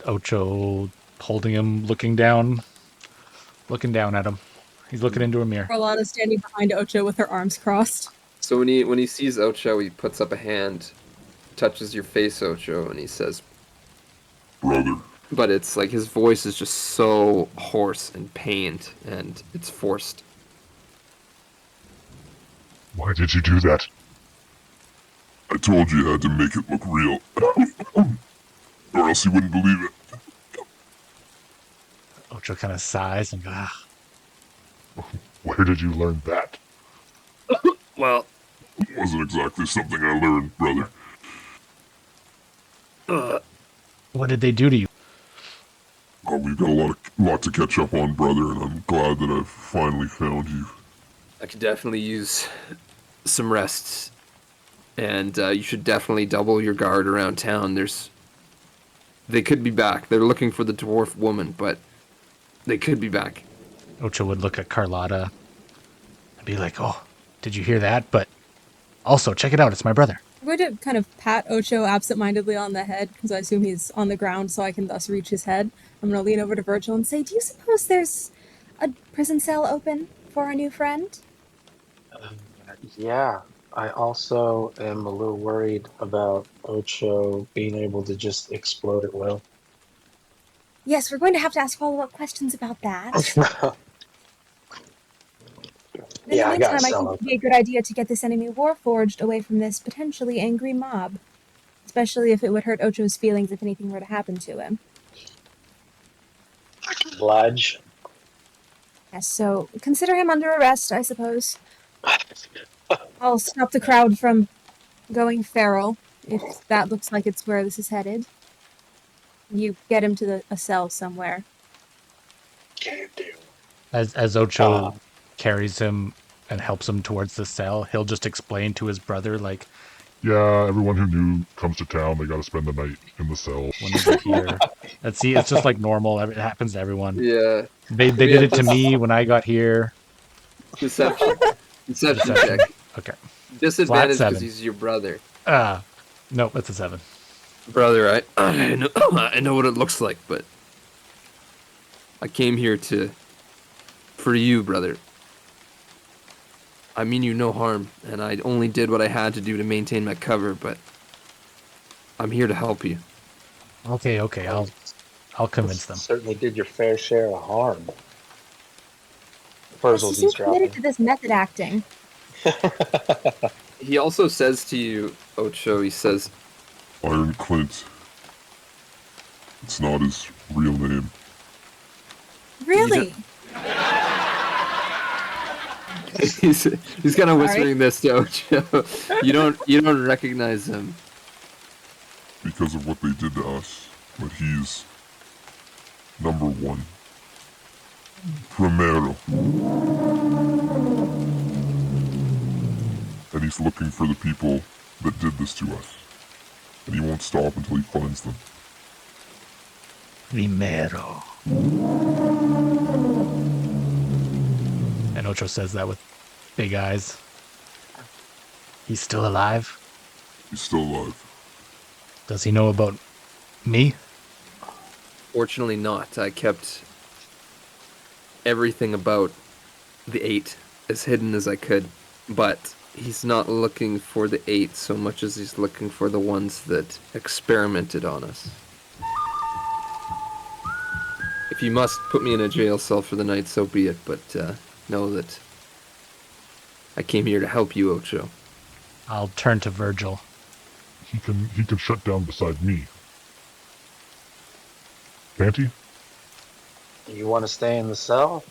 Speaker 5: Ocho holding him, looking down at him. He's looking into a mirror.
Speaker 4: Carlotta standing behind Ocho with her arms crossed.
Speaker 2: So when he sees Ocho, he puts up a hand, touches your face, Ocho, and he says,
Speaker 6: Brother.
Speaker 2: but it's like his voice is just so hoarse and pained, and it's forced.
Speaker 6: Why did you do that? I told you I had to make it look real. Or else you wouldn't believe it.
Speaker 5: Ocho kind of sighs and goes,
Speaker 6: Where did you learn that?
Speaker 2: Well,
Speaker 6: It wasn't exactly something I learned, brother.
Speaker 5: what did they do to you?
Speaker 6: Oh, we've got a lot to catch up on, brother, and I'm glad that I've finally found you.
Speaker 2: I could definitely use some rest, and you should definitely double your guard around town. They could be back. They're looking for the dwarf woman, but they could be back.
Speaker 5: Ocho would look at Carlotta and be like, oh, did you hear that? But also, check it out. It's my brother.
Speaker 4: I'm going to kind of pat Ocho absentmindedly on the head, because I assume he's on the ground, so I can thus reach his head. I'm going to lean over to Virgil and say, do you suppose there's a prison cell open for our new friend?
Speaker 3: Yeah, I also am a little worried about Ocho being able to just explode at will.
Speaker 4: Yes, we're going to have to ask follow-up questions about that. In
Speaker 3: Yeah,
Speaker 4: the
Speaker 3: I got
Speaker 4: meantime, I
Speaker 3: some.
Speaker 4: think it would be a good idea to get this enemy Warforged away from this potentially angry mob. Especially if it would hurt Ocho's feelings if anything were to happen to him.
Speaker 3: Bludge.
Speaker 4: Yes, so consider him under arrest, I suppose. I'll stop the crowd from going feral, if that looks like it's where this is headed. You get him to a cell somewhere.
Speaker 3: Can't do.
Speaker 5: As Ocho carries him and helps him towards the cell, he'll just explain to his brother, like,
Speaker 6: Yeah, everyone who knew comes to town, they gotta spend the night in the cell.
Speaker 5: when they get here. Let's see, it's just like normal. It happens to everyone.
Speaker 2: Yeah.
Speaker 5: They did it to me when I got here.
Speaker 2: Deception. Deception check.
Speaker 5: Okay.
Speaker 2: Disadvantage
Speaker 5: Flat
Speaker 2: because
Speaker 5: 7.
Speaker 2: he's your brother.
Speaker 5: Nope, it's a 7.
Speaker 2: Brother, I know what it looks like, but I came here for you, brother. I mean you no harm, and I only did what I had to do to maintain my cover, but I'm here to help you.
Speaker 5: Okay, I'll convince them.
Speaker 3: Certainly did your fair share of harm.
Speaker 4: You
Speaker 3: Virgil's
Speaker 4: seem committed
Speaker 3: eavesdropping.
Speaker 4: to this method acting.
Speaker 2: He also says to you, Ocho, he says,
Speaker 6: Iron Clint. It's not his real name.
Speaker 4: Really?
Speaker 2: he's kind of whispering this to Ocho. You don't recognize him.
Speaker 6: Because of what they did to us. But he's number 1. Primero. And he's looking for the people that did this to us. And he won't stop until he finds them.
Speaker 5: Primero. And Ocho says that with big eyes. He's still alive?
Speaker 6: He's still alive.
Speaker 5: Does he know about me?
Speaker 2: Fortunately not. I kept everything about the 8 as hidden as I could, but he's not looking for the 8 so much as he's looking for the ones that experimented on us. If you must put me in a jail cell for the night, so be it, but know that I came here to help you, Ocho.
Speaker 5: I'll turn to Virgil.
Speaker 6: He can shut down beside me. Can't he?
Speaker 3: You want to stay in the cell?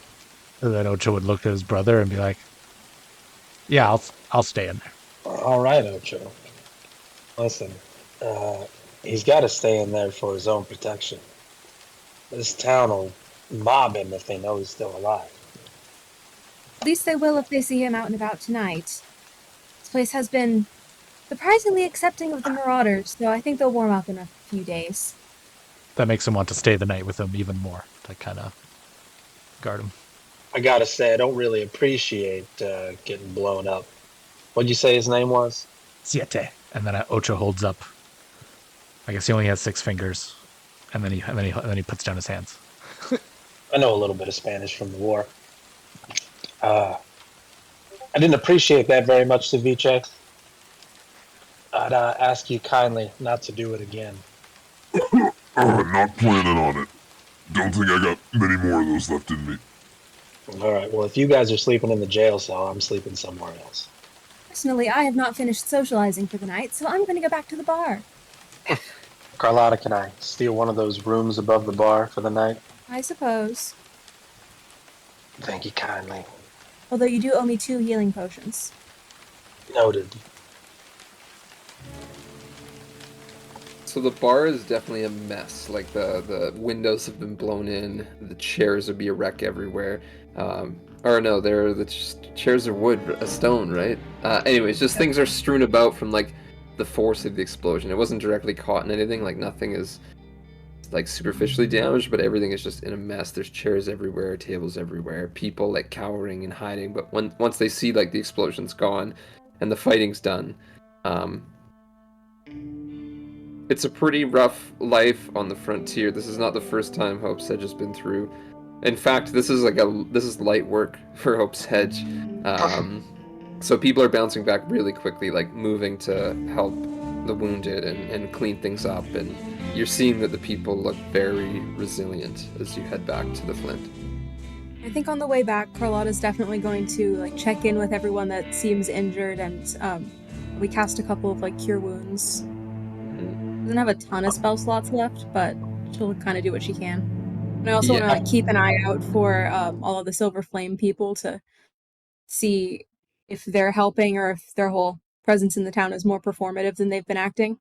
Speaker 5: And then Ocho would look at his brother and be like, yeah, I'll stay in there.
Speaker 3: All right, Ocho. Listen, he's got to stay in there for his own protection. This town will mob him if they know he's still alive.
Speaker 4: At least they will if they see him out and about tonight. This place has been surprisingly accepting of the marauders, so I think they'll warm up in a few days.
Speaker 5: That makes him want to stay the night with him even more, to kind of guard him.
Speaker 3: I gotta say, I don't really appreciate getting blown up. What'd you say his name was?
Speaker 5: Siete. And then Ocho holds up. I guess he only has 6 fingers, and then he puts down his hands.
Speaker 3: I know a little bit of Spanish from the war. I didn't appreciate that very much, Ceviche. I'd ask you kindly not to do it again.
Speaker 6: Not planning on it. Don't think I got many more of those left in me.
Speaker 3: All right, well, if you guys are sleeping in the jail cell, I'm sleeping somewhere else.
Speaker 4: Personally, I have not finished socializing for the night, so I'm going to go back to the bar.
Speaker 3: Carlotta, can I steal one of those rooms above the bar for the night?
Speaker 4: I suppose.
Speaker 3: Thank you kindly.
Speaker 4: Although you do owe me 2 healing potions.
Speaker 3: Noted.
Speaker 2: So the bar is definitely a mess. Like the windows have been blown in, the chairs would be a wreck everywhere. Or no, chairs are wood, a stone, right? Anyways, just things are strewn about from like the force of the explosion. It wasn't directly caught in anything. Like nothing is like superficially damaged, but everything is just in a mess. There's chairs everywhere, tables everywhere, people like cowering and hiding. But once they see like the explosion's gone and the fighting's done, it's a pretty rough life on the frontier. This is not the first time Hope's Edge has been through. In fact, this is light work for Hope's Hedge. So people are bouncing back really quickly, like moving to help the wounded and clean things up. And you're seeing that the people look very resilient as you head back to the Flint.
Speaker 4: I think on the way back, Carlotta's definitely going to like check in with everyone that seems injured, and we cast a couple of like cure wounds. Doesn't have a ton of spell slots left, but she'll kind of do what she can. And I also want to like keep an eye out for all of the Silver Flame people to see if they're helping or if their whole presence in the town is more performative than they've been acting.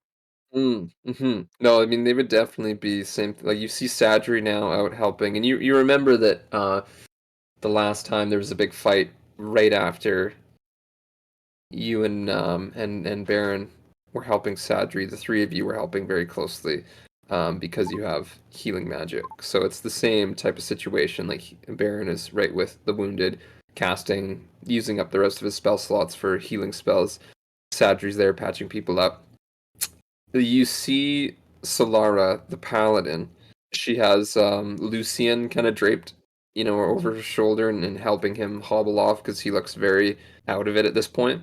Speaker 2: Mm-hmm. No, I mean they would definitely be same. Like you see Sadri now out helping, and you remember that the last time there was a big fight right after you and Beren were helping Sadri. The 3 of you were helping very closely because you have healing magic. So it's the same type of situation. Like Beren is right with the wounded, using up the rest of his spell slots for healing spells. Sadri's there patching people up. You see Solara, the paladin. She has Lucian kind of draped, over her shoulder and helping him hobble off because he looks very out of it at this point.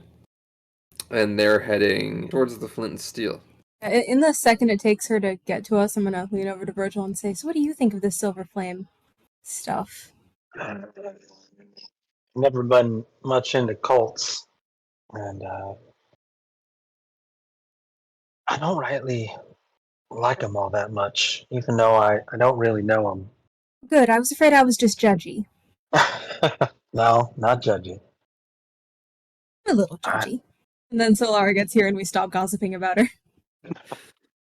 Speaker 2: And they're heading towards the Flint and Steel.
Speaker 4: In the second it takes her to get to us, I'm going to lean over to Virgil and say, so what do you think of this Silver Flame stuff?
Speaker 3: Never been much into cults, and I don't rightly like them all that much, even though I don't really know them.
Speaker 4: Good, I was afraid I was just judgy.
Speaker 3: No, not judgy.
Speaker 4: A little judgy. And then Solara gets here and we stop gossiping about her.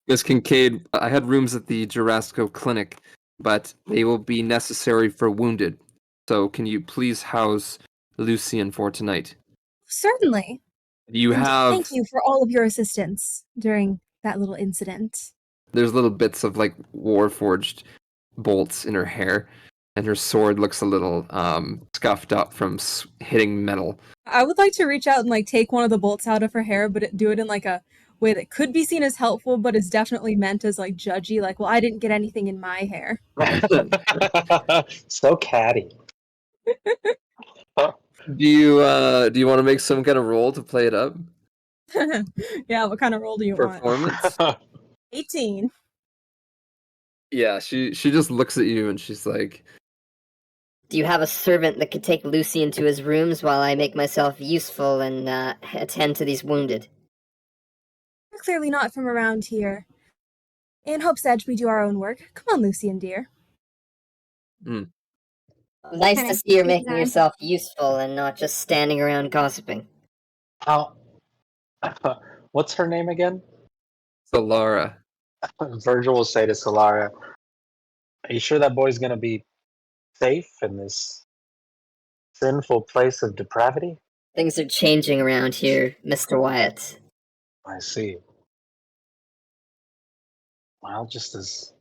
Speaker 2: Miss Kincaid, I had rooms at the Jurasco Clinic, but they will be necessary for wounded. So can you please house Lucian for tonight?
Speaker 4: Certainly. Thank you for all of your assistance during that little incident.
Speaker 2: There's little bits of like Warforged bolts in her hair, and her sword looks a little scuffed up from hitting metal.
Speaker 4: I would like to reach out and like take one of the bolts out of her hair, but do it in like a way that could be seen as helpful, but is definitely meant as like judgy. Like, well, I didn't get anything in my hair.
Speaker 3: So catty.
Speaker 2: Do you want to make some kind of roll to play it up?
Speaker 4: Yeah, what kind of roll do you want?
Speaker 2: Performance?
Speaker 4: 18.
Speaker 2: Yeah, she just looks at you and she's like,
Speaker 7: do you have a servant that could take Lucy into his rooms while I make myself useful and attend to these wounded?
Speaker 4: You're clearly not from around here. In Hope's Edge, we do our own work. Come on, Lucian, dear.
Speaker 7: Nice to see you're making yourself useful and not just standing around gossiping.
Speaker 3: What's her name again?
Speaker 2: Solara.
Speaker 3: Virgil will say to Solara, are you sure that boy's going to be safe in this sinful place of depravity?
Speaker 7: Things are changing around here, Mr. Wyatt.
Speaker 3: I see. Well, just as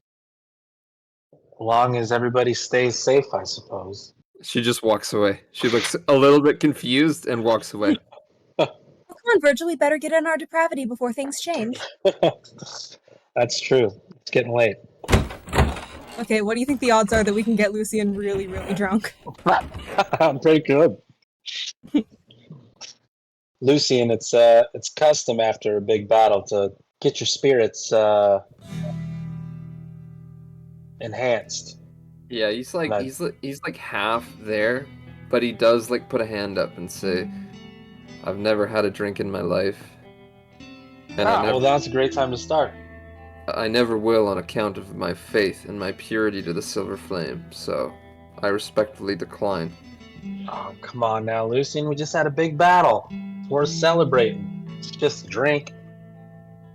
Speaker 3: long as everybody stays safe, I suppose.
Speaker 2: She just walks away. She looks a little bit confused and walks away.
Speaker 4: Oh, come on, Virgil, we better get in our depravity before things change.
Speaker 3: That's true. It's getting late.
Speaker 4: Okay, what do you think the odds are that we can get Lucian really, really drunk?
Speaker 3: I'm pretty good. Lucian, it's custom after a big battle to get your spirits enhanced.
Speaker 2: Yeah, he's like
Speaker 3: Right.
Speaker 2: he's like half there, but he does like put a hand up and say, "I've never had a drink in my life, and
Speaker 3: Well, that's a great time to start.
Speaker 2: I never will on account of my faith and my purity to the Silver Flame. So, I respectfully decline."
Speaker 3: Oh, come on now, Lucian. We just had a big battle. It's worth celebrating. It's just a drink.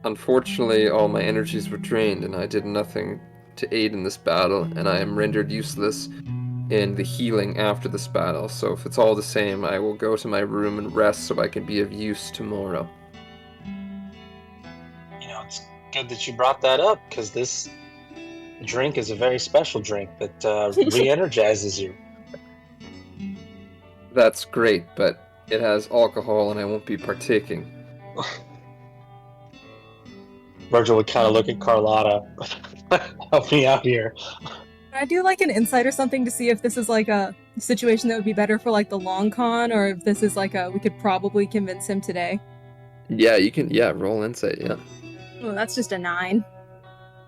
Speaker 2: Unfortunately, all my energies were drained, and I did nothing to aid in this battle, and I am rendered useless in the healing after this battle. So if it's all the same, I will go to my room and rest so I can be of use tomorrow.
Speaker 3: You know, it's good that you brought that up, because this drink is a very special drink that re-energizes you.
Speaker 2: That's great, but it has alcohol and I won't be partaking.
Speaker 3: Virgil would kind of look at Carlotta. Help me out here.
Speaker 4: Can I do like an insight or something to see if this is like a situation that would be better for like the long con, or if this is like we could probably convince him today?
Speaker 2: Yeah, you can, roll insight, yeah.
Speaker 4: Oh, that's just a 9.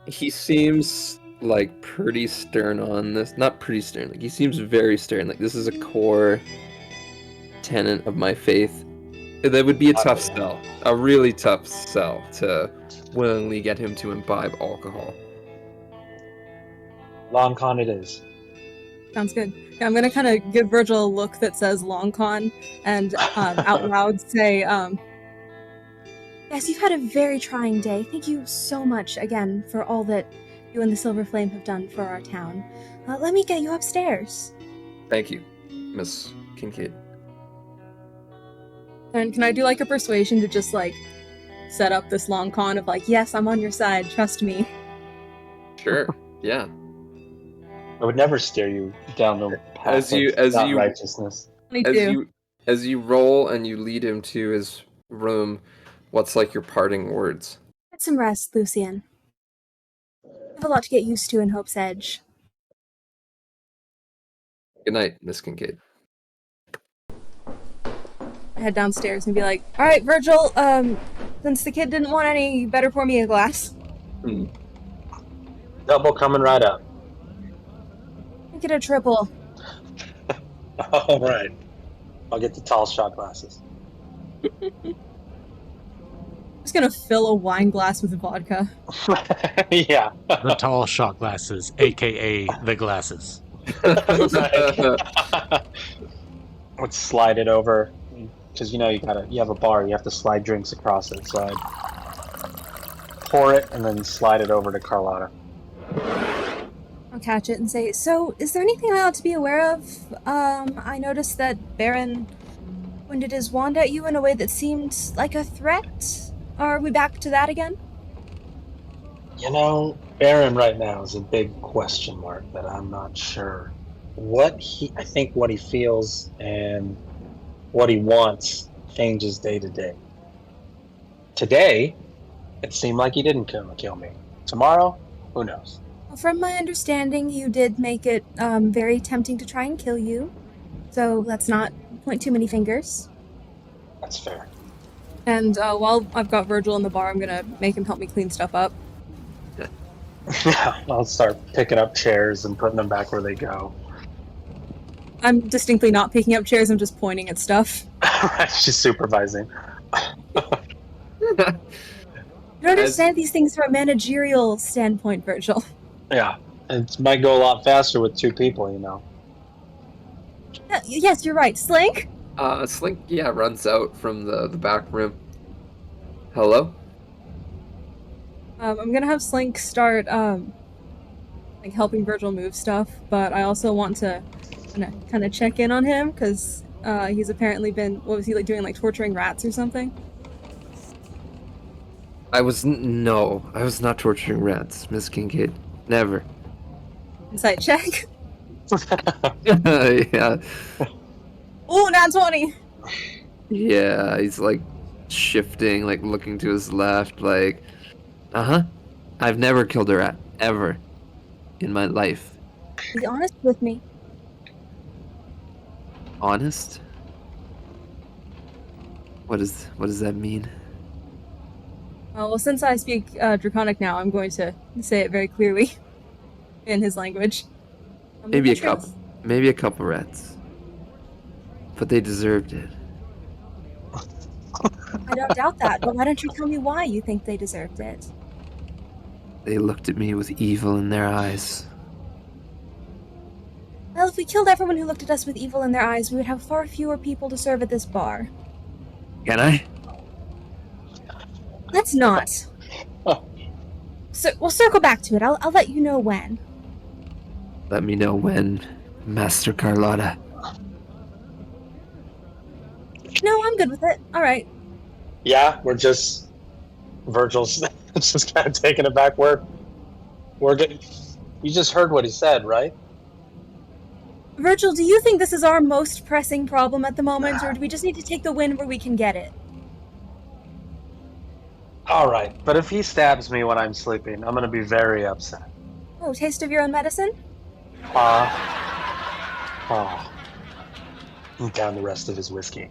Speaker 2: He seems like pretty stern on this. Not pretty stern, like he seems very stern. Like this is a core tenet of my faith. That would be a tough sell. A really tough sell to willingly get him to imbibe alcohol.
Speaker 3: Long con it is.
Speaker 4: Sounds good. Yeah, I'm gonna kind of give Virgil a look that says long con and out loud say, yes, you've had a very trying day. Thank you so much again for all that you and the Silver Flame have done for our town. Let me get you upstairs.
Speaker 2: Thank you, Miss Kincaid.
Speaker 4: And can I do like a persuasion to just like set up this long con of like, yes, I'm on your side, trust me.
Speaker 2: Sure, yeah.
Speaker 3: I would never steer you down the path of righteousness.
Speaker 2: As you roll and you lead him to his room, what's like your parting words?
Speaker 4: Get some rest, Lucian. I have a lot to get used to in Hope's Edge.
Speaker 2: Good night, Miss Kincaid.
Speaker 4: I head downstairs and be like, all right, Virgil, since the kid didn't want any, you better pour me a glass.
Speaker 3: Double coming right up.
Speaker 4: Make it a triple.
Speaker 3: All right. I'll get the tall shot glasses.
Speaker 4: I'm just gonna fill a wine glass with vodka.
Speaker 3: Yeah.
Speaker 5: The tall shot glasses, aka the glasses.
Speaker 3: Let's slide it over, because you have a bar, you have to slide drinks across it. So I'd pour it and then slide it over to Carlotta.
Speaker 4: I'll catch it and say, so, is there anything I ought to be aware of? I noticed that Beren pointed his wand at you in a way that seemed like a threat. Are we back to that again?
Speaker 3: You know, Beren right now is a big question mark that I'm not sure. I think what he feels and what he wants changes day to day. Today, it seemed like he didn't come to kill me. Tomorrow, who knows?
Speaker 4: From my understanding, you did make it very tempting to try and kill you. So let's not point too many fingers.
Speaker 3: That's fair.
Speaker 4: And while I've got Virgil in the bar, I'm gonna make him help me clean stuff up.
Speaker 3: Yeah, I'll start picking up chairs and putting them back where they go.
Speaker 4: I'm distinctly not picking up chairs, I'm just pointing at stuff.
Speaker 3: She's supervising.
Speaker 4: You don't understand these things from a managerial standpoint, Virgil.
Speaker 3: Yeah, it might go a lot faster with 2 people, you know.
Speaker 4: Yes, you're right. Slink?
Speaker 2: Slink, runs out from the back room. Hello?
Speaker 4: I'm gonna have Slink start, helping Virgil move stuff, but I also want to kind of check in on him, because he's apparently been, what was he, doing, torturing rats or something?
Speaker 2: I was not torturing rats, Miss Kincaid. Never.
Speaker 4: Insight check?
Speaker 2: Yeah.
Speaker 4: Ooh, nat 20.
Speaker 2: Yeah, he's like shifting, like looking to his left, like, uh-huh. I've never killed a rat, ever, in my life.
Speaker 4: Be honest with me.
Speaker 2: Honest? What does that mean?
Speaker 4: Well, since I speak Draconic now, I'm going to say it very clearly in his language.
Speaker 2: Maybe a couple. Maybe a couple rats. But they deserved it.
Speaker 4: I don't doubt that, but why don't you tell me why you think they deserved it?
Speaker 2: They looked at me with evil in their eyes.
Speaker 4: Well, if we killed everyone who looked at us with evil in their eyes, we would have far fewer people to serve at this bar.
Speaker 2: Can I?
Speaker 4: Let's not. So we'll circle back to it. I'll let you know when.
Speaker 2: Let me know when, Master Carlotta.
Speaker 4: No, I'm good with it. All right.
Speaker 3: Yeah, we're just Virgil's just kind of taking it back. We're getting. You just heard what he said, right?
Speaker 4: Virgil, do you think this is our most pressing problem at the moment, or do we just need to take the win where we can get it?
Speaker 3: All right, but if he stabs me when I'm sleeping, I'm going to be very upset.
Speaker 4: Oh, taste of your own medicine?
Speaker 3: Down the rest of his whiskey.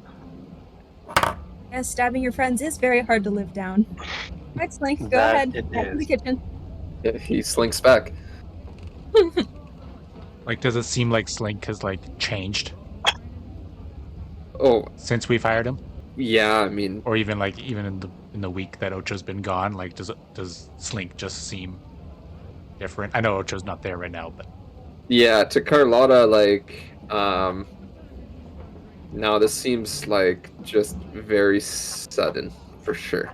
Speaker 4: Yes, stabbing your friends is very hard to live down. Right, Slink, go
Speaker 3: That
Speaker 4: ahead.
Speaker 3: it
Speaker 4: Back to the
Speaker 3: is.
Speaker 4: kitchen.
Speaker 2: Yeah, he slinks back.
Speaker 5: Like, does it seem like Slink has like changed
Speaker 2: Oh,
Speaker 5: since we've hired him,
Speaker 2: yeah, I mean,
Speaker 5: or even in the week that Ocho's been gone? Like, does Slink just seem different? I know Ocho's not there right now, but
Speaker 2: yeah, to Carlotta, like, no, this seems like just very sudden, for sure.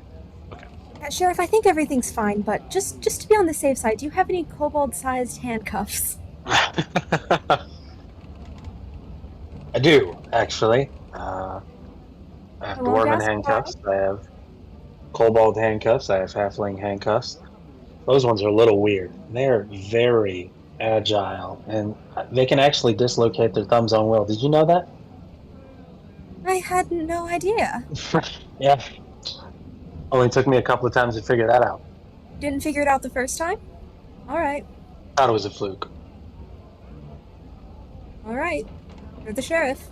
Speaker 4: Sheriff, I think everything's fine, but just to be on the safe side, do you have any kobold-sized handcuffs?
Speaker 3: I do, actually. I have
Speaker 4: I won't
Speaker 3: dwarven
Speaker 4: ask
Speaker 3: handcuffs. I have kobold handcuffs. I have halfling handcuffs. Those ones are a little weird. They're very agile, and they can actually dislocate their thumbs on will. Did you know that?
Speaker 4: I had no idea.
Speaker 3: Yeah. Only took me a couple of times to figure that out.
Speaker 4: Didn't figure it out the first time? Alright.
Speaker 3: Thought it was a fluke.
Speaker 4: Alright. You're the sheriff.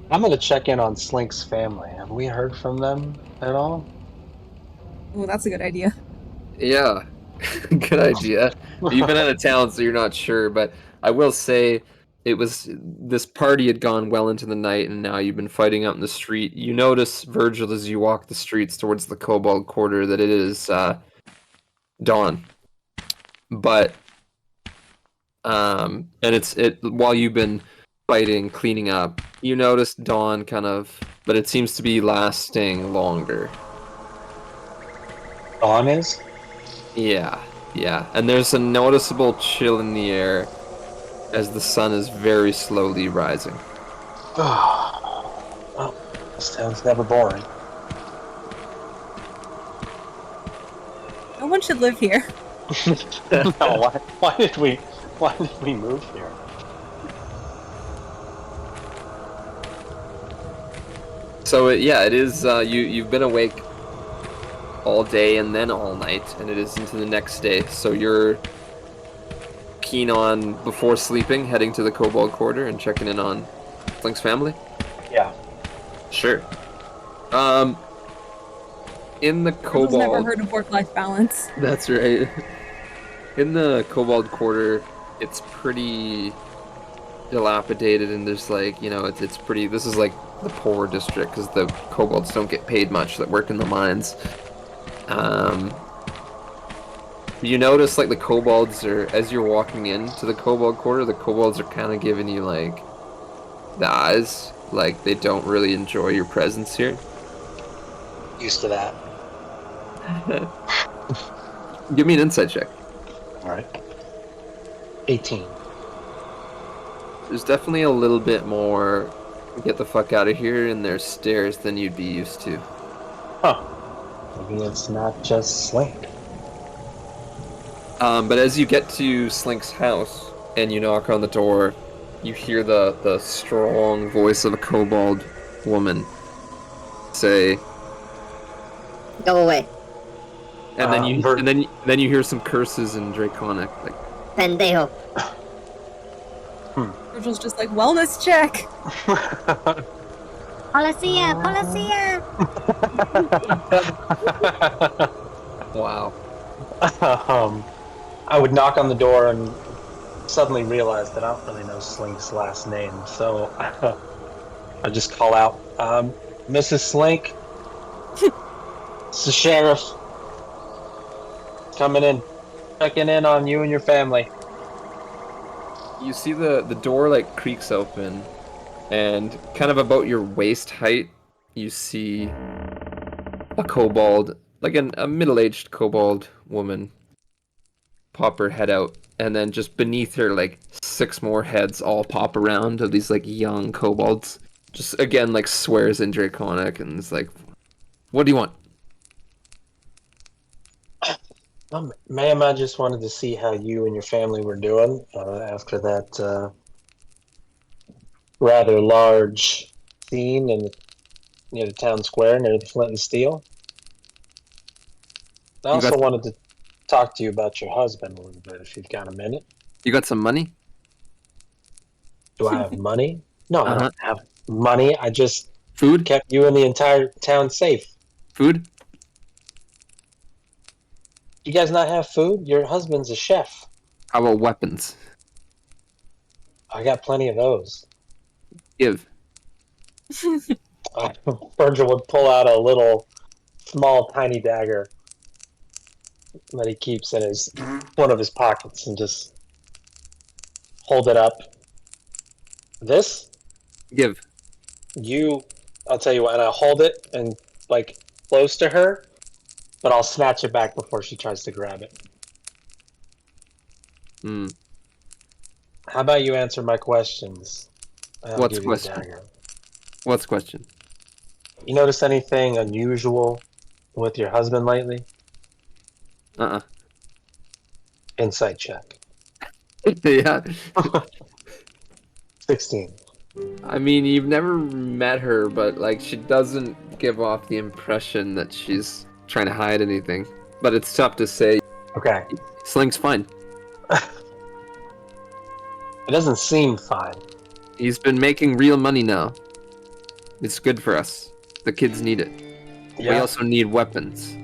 Speaker 3: I'm going to check in on Slink's family. Have we heard from them at all?
Speaker 4: Oh, that's a good idea.
Speaker 2: Yeah, good idea. You've been out of town, so you're not sure, but I will say this party had gone well into the night, and now you've been fighting out in the street. You notice, Virgil, as you walk the streets towards the Kobold Quarter, that it is dawn. But and while you've been fighting, cleaning up, you notice dawn but it seems to be lasting longer.
Speaker 3: Dawn is?
Speaker 2: Yeah. And there's a noticeable chill in the air as the sun is very slowly rising.
Speaker 3: Well, this town's never boring.
Speaker 4: No one should live here.
Speaker 3: No, why did we move here?
Speaker 2: So it is. You've been awake all day and then all night, and it is into the next day. So you're keen on, before sleeping, heading to the Kobold Quarter and checking in on Slink's family?
Speaker 3: Yeah.
Speaker 2: Sure. In the
Speaker 4: I've
Speaker 2: Kobold...
Speaker 4: never heard of work-life balance.
Speaker 2: That's right. In the Kobold Quarter, it's pretty dilapidated, and there's it's pretty... This is like the poor district, because the Kobolds don't get paid much that work in the mines. You notice, the Kobolds are, as you're walking into the Kobold Quarter, the Kobolds are kind of giving you, the eyes. They don't really enjoy your presence here.
Speaker 3: Used to that.
Speaker 2: Give me an insight check.
Speaker 3: Alright. 18.
Speaker 2: There's definitely a little bit more get the fuck out of here in their stares than you'd be used to.
Speaker 3: Huh. Maybe it's not just Slink.
Speaker 2: But as you get to Slink's house and you knock on the door, you hear the strong voice of a kobold woman say,
Speaker 7: Go away.
Speaker 2: and then you hear some curses in Draconic, like
Speaker 7: Pendejo.
Speaker 4: Virgil's just like, wellness check.
Speaker 7: Policia! Policia!
Speaker 2: wow.
Speaker 3: I would knock on the door and suddenly realize that I don't really know Slink's last name, so I just call out, Mrs. Slink, it's the sheriff. Coming in, checking in on you and your family.
Speaker 2: You see the door like creaks open, and kind of about your waist height, you see a kobold, like a middle-aged kobold woman, pop her head out, and then just beneath her, like 6 more heads all pop around of these like young kobolds. Just again like swears in Draconic, and it's like, "What do you want?"
Speaker 3: Ma'am, I just wanted to see how you and your family were doing after that rather large scene near the town square, near the Flint and Steel. I also wanted to talk to you about your husband a little bit, if you've got a minute.
Speaker 2: You got some money?
Speaker 3: Do I have money? No, I don't have money. I just
Speaker 2: Food?
Speaker 3: kept you and the entire town safe.
Speaker 2: Food?
Speaker 3: You guys not have food? Your husband's a chef.
Speaker 2: How about weapons?
Speaker 3: I got plenty of those.
Speaker 2: Give.
Speaker 3: Virgil would pull out a little, small, tiny dagger that he keeps in one of his pockets and just hold it up. This?
Speaker 2: Give.
Speaker 3: I'll tell you what, and I hold it and like close to her, but I'll snatch it back before she tries to grab it. How about you answer my questions?
Speaker 2: What's question? What's question?
Speaker 3: You notice anything unusual with your husband lately? Insight check.
Speaker 2: Yeah.
Speaker 3: 16.
Speaker 2: I mean, you've never met her, but like she doesn't give off the impression that she's trying to hide anything. But it's tough to say.
Speaker 3: Okay.
Speaker 2: Slink's fine.
Speaker 3: It doesn't seem fine.
Speaker 2: He's been making real money now. It's good for us. The kids need it.
Speaker 3: Yeah.
Speaker 2: We also need weapons.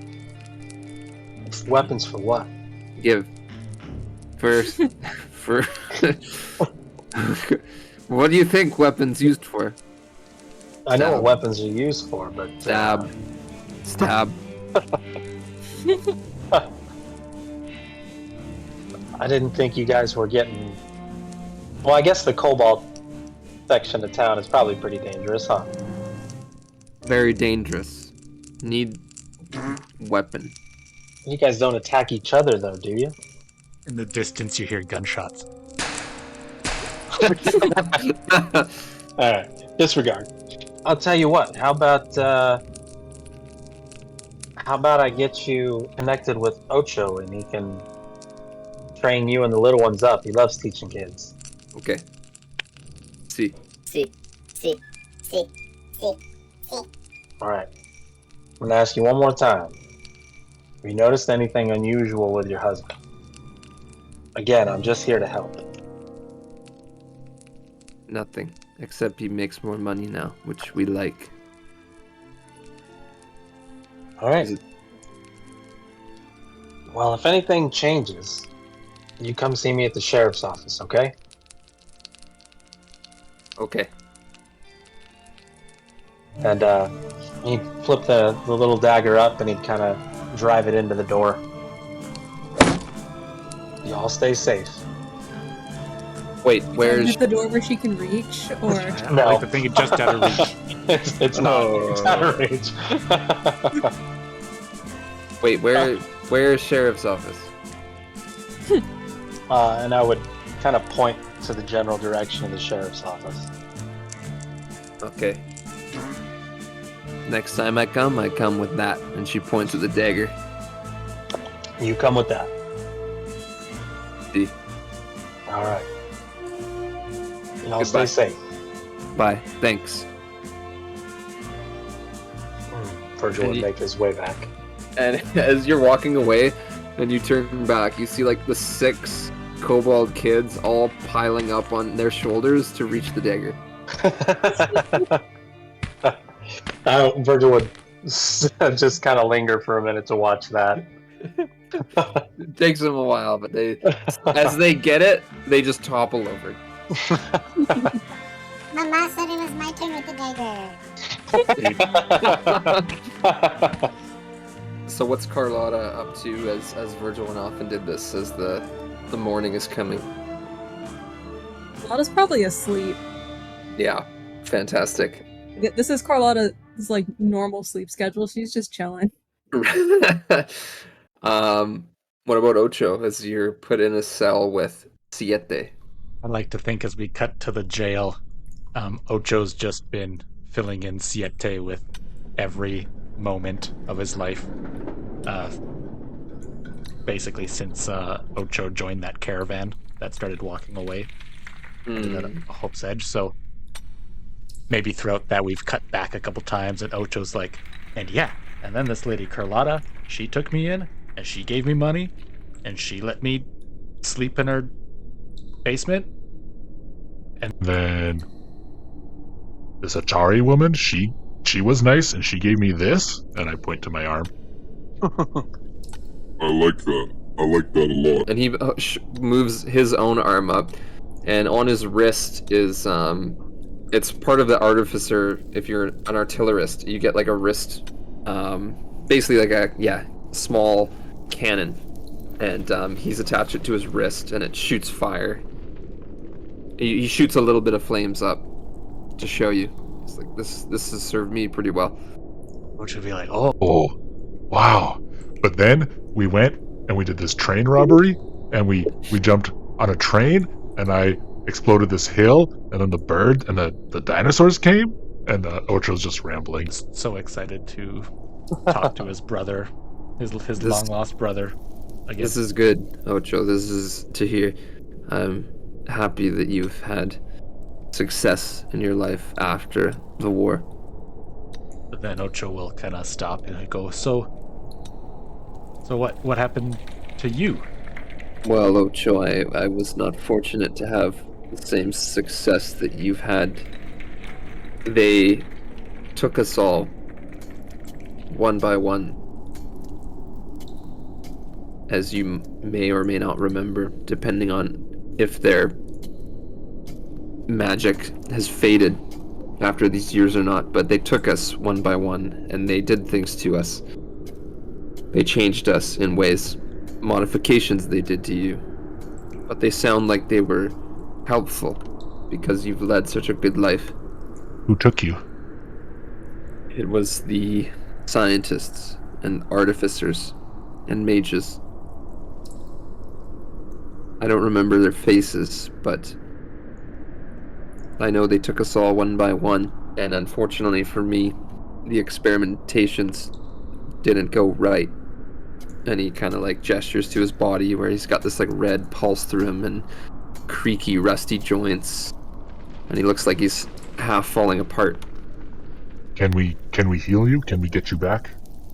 Speaker 3: Weapons for what?
Speaker 2: Give. For what do you think weapons used for?
Speaker 3: I know what weapons are used for, but
Speaker 2: Stab.
Speaker 3: I didn't think you guys were getting. Well, I guess the cobalt section of town is probably pretty dangerous, huh?
Speaker 2: Very dangerous. Need weapon.
Speaker 3: You guys don't attack each other, though, do you?
Speaker 5: In the distance, you hear gunshots.
Speaker 3: Alright, disregard. I'll tell you what, how about I get you connected with Ocho and he can train you and the little ones up. He loves teaching kids.
Speaker 2: Okay. See.
Speaker 3: Alright. I'm gonna ask you one more time. Have you noticed anything unusual with your husband? Again, I'm just here to help.
Speaker 2: Nothing. Except he makes more money now, which we like.
Speaker 3: Alright. Well, if anything changes, you come see me at the sheriff's office, okay?
Speaker 2: Okay.
Speaker 3: And he'd flip the little dagger up and he'd kind of drive it into the door. Y'all stay safe.
Speaker 2: Wait, where's...
Speaker 4: Is the door where she can reach, or...
Speaker 3: No.
Speaker 5: I like to think it's just out of reach.
Speaker 3: it's not. It's out of reach.
Speaker 2: Wait, where is sheriff's office?
Speaker 3: And I would kind of point to the general direction of the sheriff's office.
Speaker 2: Okay. Next time I come with that. And she points with the dagger.
Speaker 3: You come with that.
Speaker 2: safety.
Speaker 3: All right. Y'all
Speaker 2: Goodbye.
Speaker 3: stay safe.
Speaker 2: Bye. Thanks.
Speaker 3: Virgil would make his way back.
Speaker 2: And as you're walking away and you turn back, you see like the 6 kobold kids all piling up on their shoulders to reach the dagger.
Speaker 3: Virgil would just kind of linger for a minute to watch that.
Speaker 2: It takes them a while, but as they get it, they just topple over.
Speaker 8: Mama said it was my turn with the dagger.
Speaker 2: So what's Carlotta up to as Virgil went off and did this as the morning is coming?
Speaker 4: Carlotta's probably asleep.
Speaker 2: Yeah, fantastic.
Speaker 4: This is Carlotta's like normal sleep schedule. She's just chilling.
Speaker 2: What about Ocho as you're put in a cell with Siete?
Speaker 5: I'd like to think as we cut to the jail, Ocho's just been filling in Siete with every moment of his life. Basically since Ocho joined that caravan that started walking away at Hope's Edge. So maybe throughout that we've cut back a couple times and Ocho's like, and then this lady Carlotta, she took me in and she gave me money and she let me sleep in her basement.
Speaker 6: And then this Atari woman, she was nice and she gave me this, and I point to my arm. I like that a lot.
Speaker 2: And he moves his own arm up, and on his wrist is it's part of the artificer. If you're an artillerist, you get like a wrist, basically like a small cannon, and he's attached it to his wrist, and it shoots fire. He shoots a little bit of flames up to show you. It's like this has served me pretty well.
Speaker 5: Which would be like,
Speaker 6: Oh, wow. But then we went and we did this train robbery, and we jumped on a train, and I exploded this hill, and then the bird and the dinosaurs came, and Ocho's just rambling.
Speaker 5: so excited to talk to his brother, his long lost brother. Again.
Speaker 2: This is good, Ocho. This is to hear. I'm happy that you've had success in your life after the war.
Speaker 5: But then Ocho will kind of stop and go, so what happened to you?
Speaker 2: Well, Ocho, I was not fortunate to have the same success that you've had. They took us all, one by one, as you may or may not remember, depending on if their magic has faded after these years or not, but they took us one by one, and they did things to us. They changed us in ways, modifications they did to you, but they sound like they were helpful, because you've led such a good life.
Speaker 6: Who took you?
Speaker 2: It was the scientists and artificers and mages. I don't remember their faces, but I know they took us all one by one, and unfortunately for me, the experimentations didn't go right. And he kind of like gestures to his body where he's got this like red pulse through him and creaky, rusty joints, and he looks like he's half falling apart.
Speaker 6: Can we heal you? Can we get you back?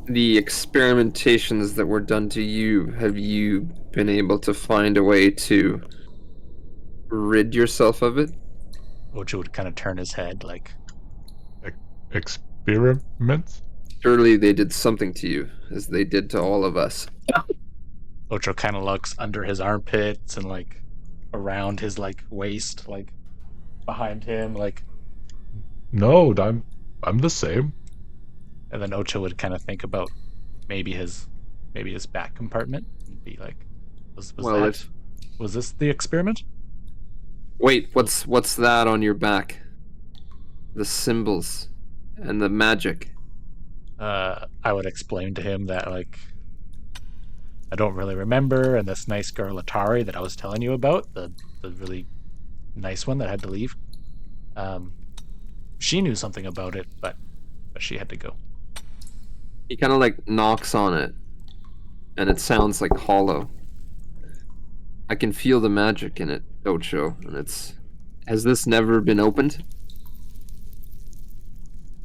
Speaker 2: The experimentations that were done to you, have you been able to find a way to rid yourself of it?
Speaker 5: Ocho would kind of turn his head like,
Speaker 6: Experiments?
Speaker 2: Surely they did something to you, as they did to all of us.
Speaker 5: Ocho kind of looks under his armpits and like around his like waist, like behind him, like.
Speaker 6: No, I'm the same.
Speaker 5: And then Ocho would kind of think about maybe his back compartment and be like, was this the experiment?
Speaker 2: Wait, what's that on your back? The symbols and the magic.
Speaker 5: I would explain to him that like I don't really remember, and this nice girl Atari that I was telling you about, the really nice one that had to leave. She knew something about it, but she had to go.
Speaker 2: He kind of like knocks on it, and it sounds like hollow. I can feel the magic in it, Ocho, and has this never been opened?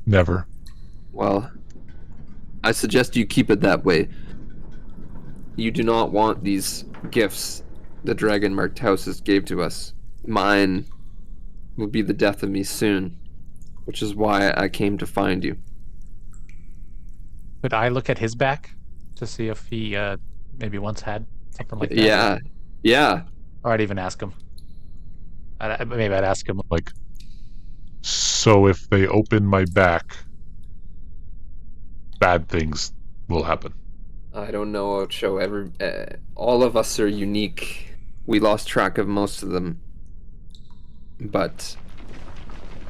Speaker 6: Never.
Speaker 2: Well, I suggest you keep it that way. You do not want these gifts the dragon-marked houses gave to us. Mine will be the death of me soon, which is why I came to find you.
Speaker 5: Could I look at his back to see if he maybe once had something like that?
Speaker 2: Yeah.
Speaker 5: Or I'd even ask him. Maybe I'd ask him.
Speaker 6: Like, so if they open my back, bad things will happen.
Speaker 2: I don't know, Ocho. All of us are unique. We lost track of most of them. But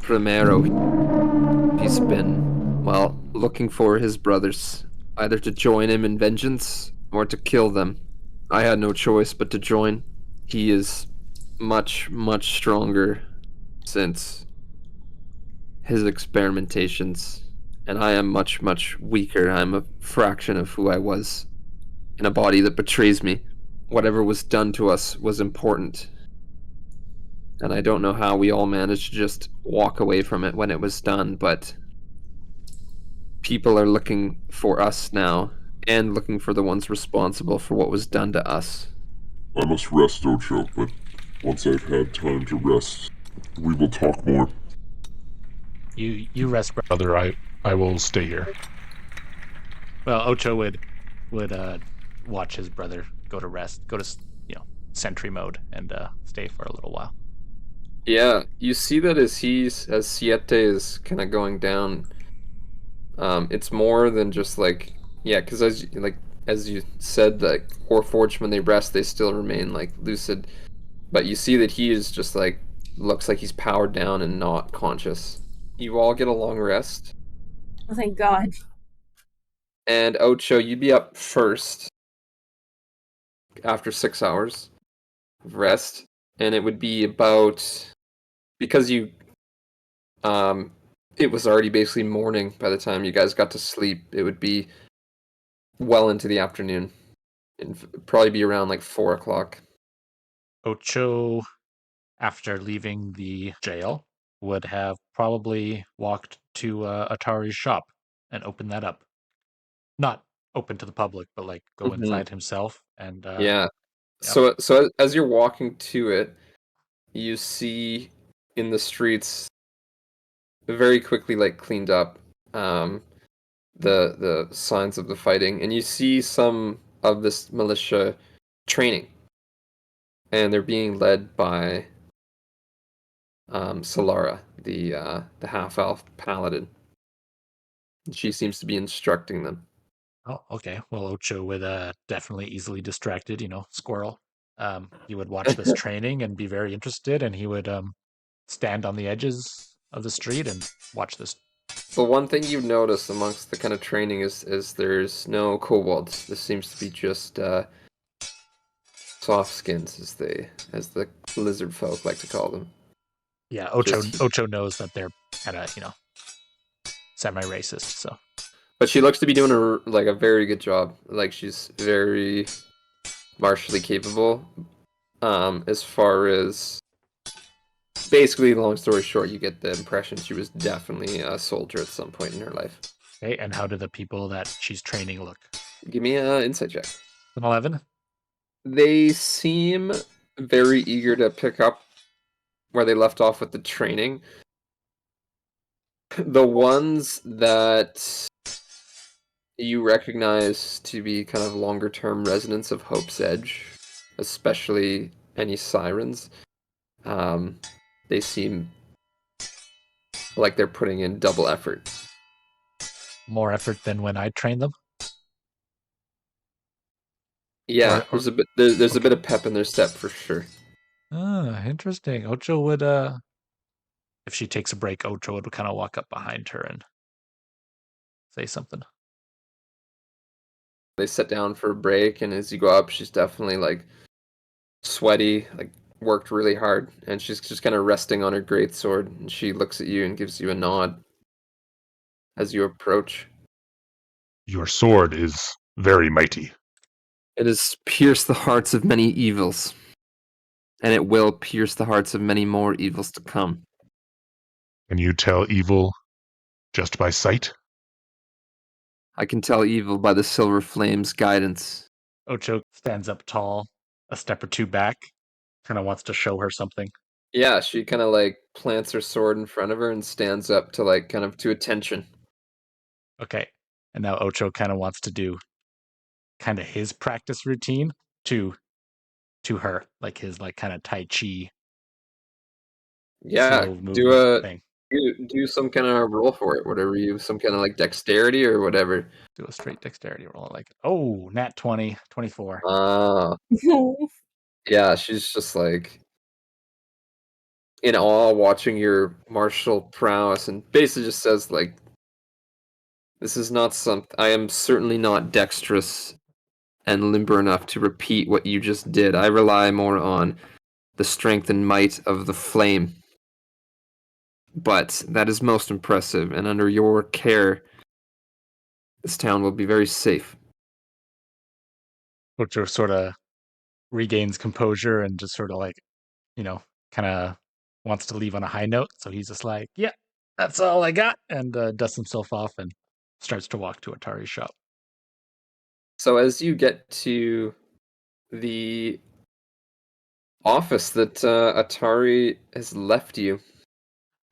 Speaker 2: Primero, he's been, well, looking for his brothers, either to join him in vengeance or to kill them. I had no choice but to join. He is much, much stronger since his experimentations, and I am much, much weaker. I'm a fraction of who I was in a body that betrays me. Whatever was done to us was important, and I don't know how we all managed to just walk away from it when it was done, but people are looking for us now, and looking for the ones responsible for what was done to us.
Speaker 9: I must rest, Ocho, but once I've had time to rest, we will talk more.
Speaker 5: You rest,
Speaker 6: Brother, I will stay here.
Speaker 5: Well, Ocho would watch his brother go to rest, go to sentry mode, and stay for a little while.
Speaker 2: Yeah, you see that as Siete is kind of going down, it's more than just like, yeah, because as you said, like Warforged, when they rest, they still remain like lucid, but you see that he is just like, looks like he's powered down and not conscious. You all get a long rest,
Speaker 4: Oh, thank God.
Speaker 2: and Ocho, you'd be up first after 6 hours of rest, and it would be about, because you it was already basically morning by the time you guys got to sleep. It would be well into the afternoon. It'd probably be around like 4 o'clock.
Speaker 5: Ocho, after leaving the jail, would have probably walked to Atari's shop and opened that up. Not open to the public, but like go inside himself and
Speaker 2: Yeah.
Speaker 5: Yep.
Speaker 2: So as you're walking to it, you see in the streets very quickly like cleaned up the signs of the fighting, and you see some of this militia training, and they're being led by Solara, the half-elf paladin. She seems to be instructing them.
Speaker 5: Oh, okay. Well, Ocho would definitely easily distracted, squirrel. He would watch this training and be very interested, and he would stand on the edges of the street and watch this.
Speaker 2: The one thing you've noticed amongst the kind of training is there's no kobolds. This seems to be just soft skins, as the lizard folk like to call them.
Speaker 5: Yeah, Ocho knows that they're kind of semi-racist. So,
Speaker 2: but she looks to be doing a very good job. Like, she's very martially capable. As far as, basically, long story short, you get the impression she was definitely a soldier at some point in her life.
Speaker 5: Okay, and how do the people that she's training look?
Speaker 2: Give me an insight check.
Speaker 5: An 11.
Speaker 2: They seem very eager to pick up where they left off with the training. The ones that you recognize to be kind of longer term residents of Hope's Edge, especially any sirens, they seem like they're putting in double effort.
Speaker 5: More effort than when I trained them?
Speaker 2: Yeah, there's a bit of pep in their step for sure.
Speaker 5: Ah, interesting. Ocho would if she takes a break, Ocho would kind of walk up behind her and say something.
Speaker 2: They sit down for a break, and as you go up, she's definitely like sweaty, like worked really hard, and she's just kind of resting on her greatsword, and she looks at you and gives you a nod as you approach.
Speaker 6: Your sword is very mighty.
Speaker 2: It has pierced the hearts of many evils. and it will pierce the hearts of many more evils to come.
Speaker 6: Can you tell evil just by sight?
Speaker 2: I can tell evil by the silver flame's guidance.
Speaker 5: Ocho stands up tall, a step or two back, kind of wants to show her something.
Speaker 2: Yeah, she kind of like plants her sword in front of her and stands up to like kind of to attention.
Speaker 5: Okay. And now Ocho kind of wants to do kind of his practice routine to her, like his like kind of Tai Chi
Speaker 2: Yeah,
Speaker 5: slow movement thing.
Speaker 2: do some kind of roll for it, whatever you, some kind of like dexterity or whatever.
Speaker 5: Do a straight dexterity roll. Like, oh, nat 20, 24.
Speaker 2: Yeah, she's just like in awe watching your martial prowess and basically just says like, this is not something, I am certainly not dexterous and limber enough to repeat what you just did. I rely more on the strength and might of the flame. But that is most impressive, and under your care, this town will be very safe.
Speaker 5: Ocho sort of regains composure and just sort of like, kind of wants to leave on a high note. So he's just like, yeah, that's all I got, and dusts himself off and starts to walk to Atari's shop.
Speaker 2: So as you get to the office that Atari has left you,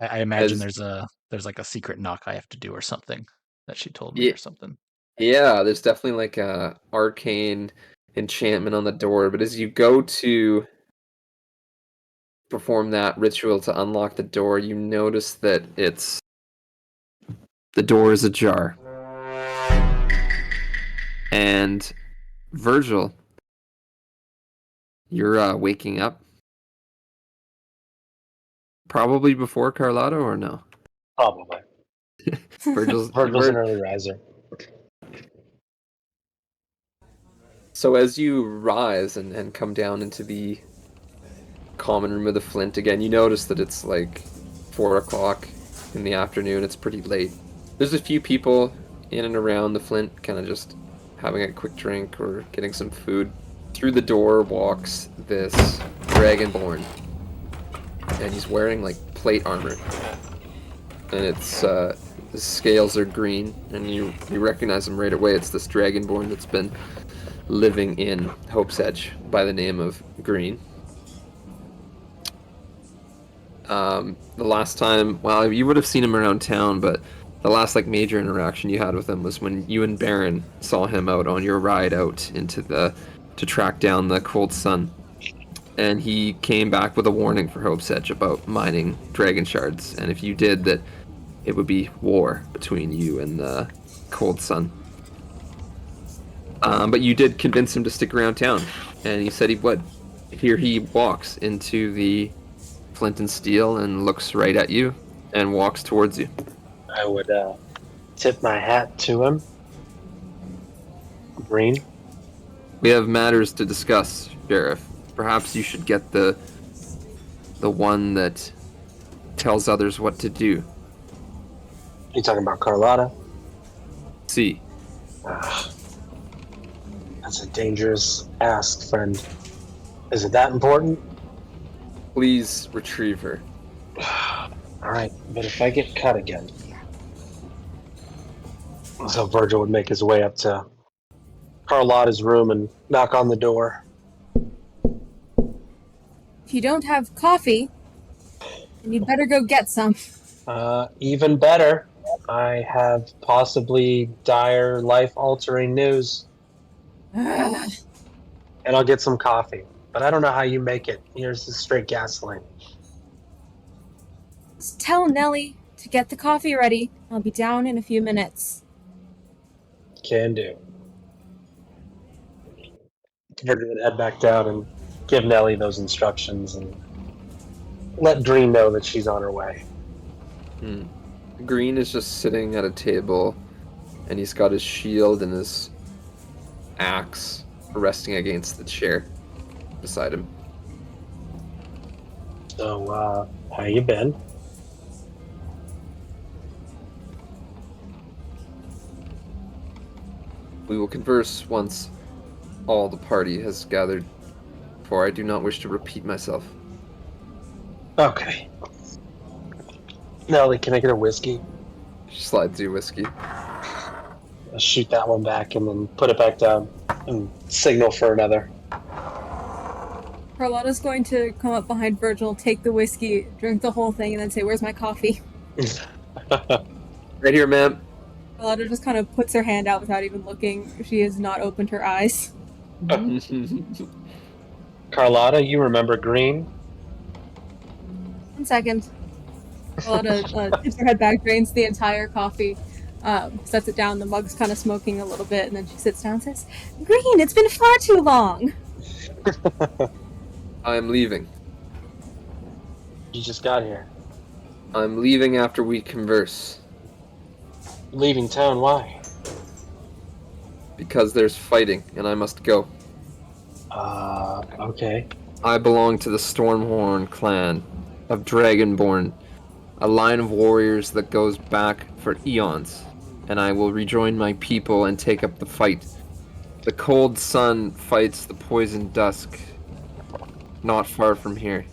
Speaker 5: I imagine there's like a secret knock I have to do or something that she told me or something.
Speaker 2: Yeah, there's definitely like a arcane enchantment on the door, but as you go to perform that ritual to unlock the door, you notice that the door is ajar. And Virgil, you're waking up. Probably before Carlotta or no?
Speaker 3: Probably.
Speaker 2: Virgil's
Speaker 3: an early riser.
Speaker 2: So as you rise and come down into the common room of the Flint again, you notice that it's like 4 o'clock in the afternoon. It's pretty late. There's a few people in and around the Flint, kind of just having a quick drink or getting some food. Through the door walks this dragonborn, and he's wearing like plate armor, and it's the scales are green, and you recognize him right away. It's this dragonborn that's been living in Hope's Edge by the name of Green. The last time, well, you would have seen him around town, but the last like major interaction you had with him was when you and Beren saw him out on your ride out to track down the cold sun. And he came back with a warning for Hope's Edge about mining dragon shards, and if you did, that it would be war between you and the cold sun. But you did convince him to stick around town, and he said he would. Here he walks into the Flint and Steel and looks right at you and walks towards you.
Speaker 3: I would tip my hat to him. Green.
Speaker 2: We have matters to discuss, Sheriff. Perhaps you should get the one that tells others what to do.
Speaker 3: You talking about Carlotta?
Speaker 2: See.
Speaker 3: That's a dangerous ask, friend. Is it that important?
Speaker 2: Please retrieve her.
Speaker 3: Alright, but if I get cut again. So Virgil would make his way up to Carlotta's room and knock on the door.
Speaker 4: If you don't have coffee, then you'd better go get some.
Speaker 3: Even better. I have possibly dire, life-altering news. And I'll get some coffee. But I don't know how you make it. Here's the straight gasoline.
Speaker 4: Just tell Nellie to get the coffee ready. I'll be down in a few minutes.
Speaker 3: Can do. Virgil would head back down and give Nellie those instructions and let Dywnn know that she's on her way.
Speaker 2: Green is just sitting at a table, and he's got his shield and his axe resting against the chair beside him.
Speaker 3: So, how you been?
Speaker 2: We will converse once all the party has gathered before. I do not wish to repeat myself.
Speaker 3: Okay. Nelly, can I get a whiskey?
Speaker 2: She slides you whiskey.
Speaker 3: I'll shoot that one back and then put it back down and signal for another.
Speaker 4: Carlotta's going to come up behind Virgil, take the whiskey, drink the whole thing, and then say, "Where's my coffee?"
Speaker 2: Right here, ma'am.
Speaker 4: Carlotta just kind of puts her hand out without even looking. She has not opened her eyes.
Speaker 3: Carlotta, you remember green?
Speaker 4: 1 second. Carlotta tips her head back, drains the entire coffee, sets it down. The mug's kind of smoking a little bit, and then she sits down and says, "Green, it's been far too long."
Speaker 2: I am leaving.
Speaker 3: You just got here.
Speaker 2: I'm leaving after we converse.
Speaker 3: Leaving town, why?
Speaker 2: Because there's fighting, and I must go.
Speaker 3: Okay.
Speaker 2: I belong to the Stormhorn clan of Dragonborn, a line of warriors that goes back for eons, and I will rejoin my people and take up the fight. The cold sun fights the poisoned dusk, not far from here,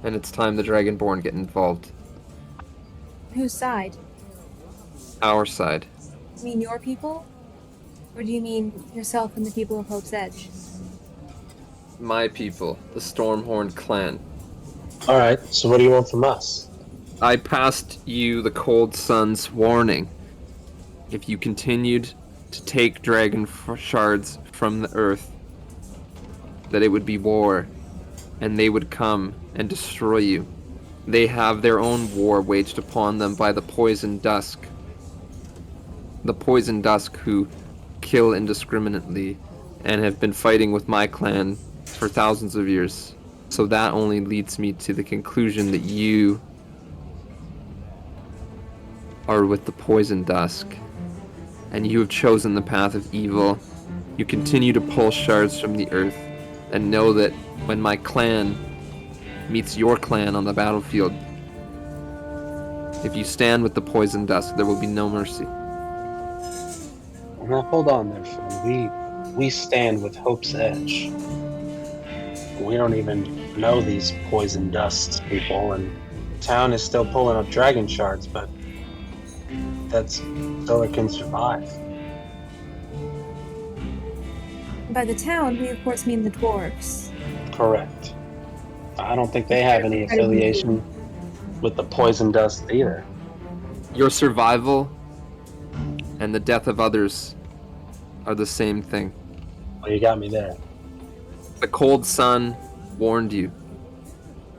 Speaker 2: and it's time the Dragonborn get involved.
Speaker 4: Whose side?
Speaker 2: Our side.
Speaker 4: You mean your people? Or do you mean yourself and the people of Hope's Edge?
Speaker 2: My people, the Stormhorn clan.
Speaker 3: Alright, so what do you want from us?
Speaker 2: I passed you the Cold Sun's warning. If you continued to take dragon shards from the earth, that it would be war, and they would come and destroy you. They have their own war waged upon them by the Poison Dusk. The Poison Dusk who kill indiscriminately and have been fighting with my clan for thousands of years. So that only leads me to the conclusion that you are with the Poison Dusk, and you have chosen the path of evil. You continue to pull shards from the earth, and know that when my clan meets your clan on the battlefield, if you stand with the Poison Dusk, there will be no mercy.
Speaker 3: Now hold on there, Flynn. We stand with Hope's Edge. We don't even know these Poison Dust people, and the town is still pulling up dragon shards, but that's so it can survive.
Speaker 4: By the town, we of course mean the dwarves.
Speaker 3: Correct. I don't think they have any affiliation with the Poison Dust either.
Speaker 2: Your survival and the death of others are the same thing.
Speaker 3: Well, you got me there.
Speaker 2: The cold sun warned you.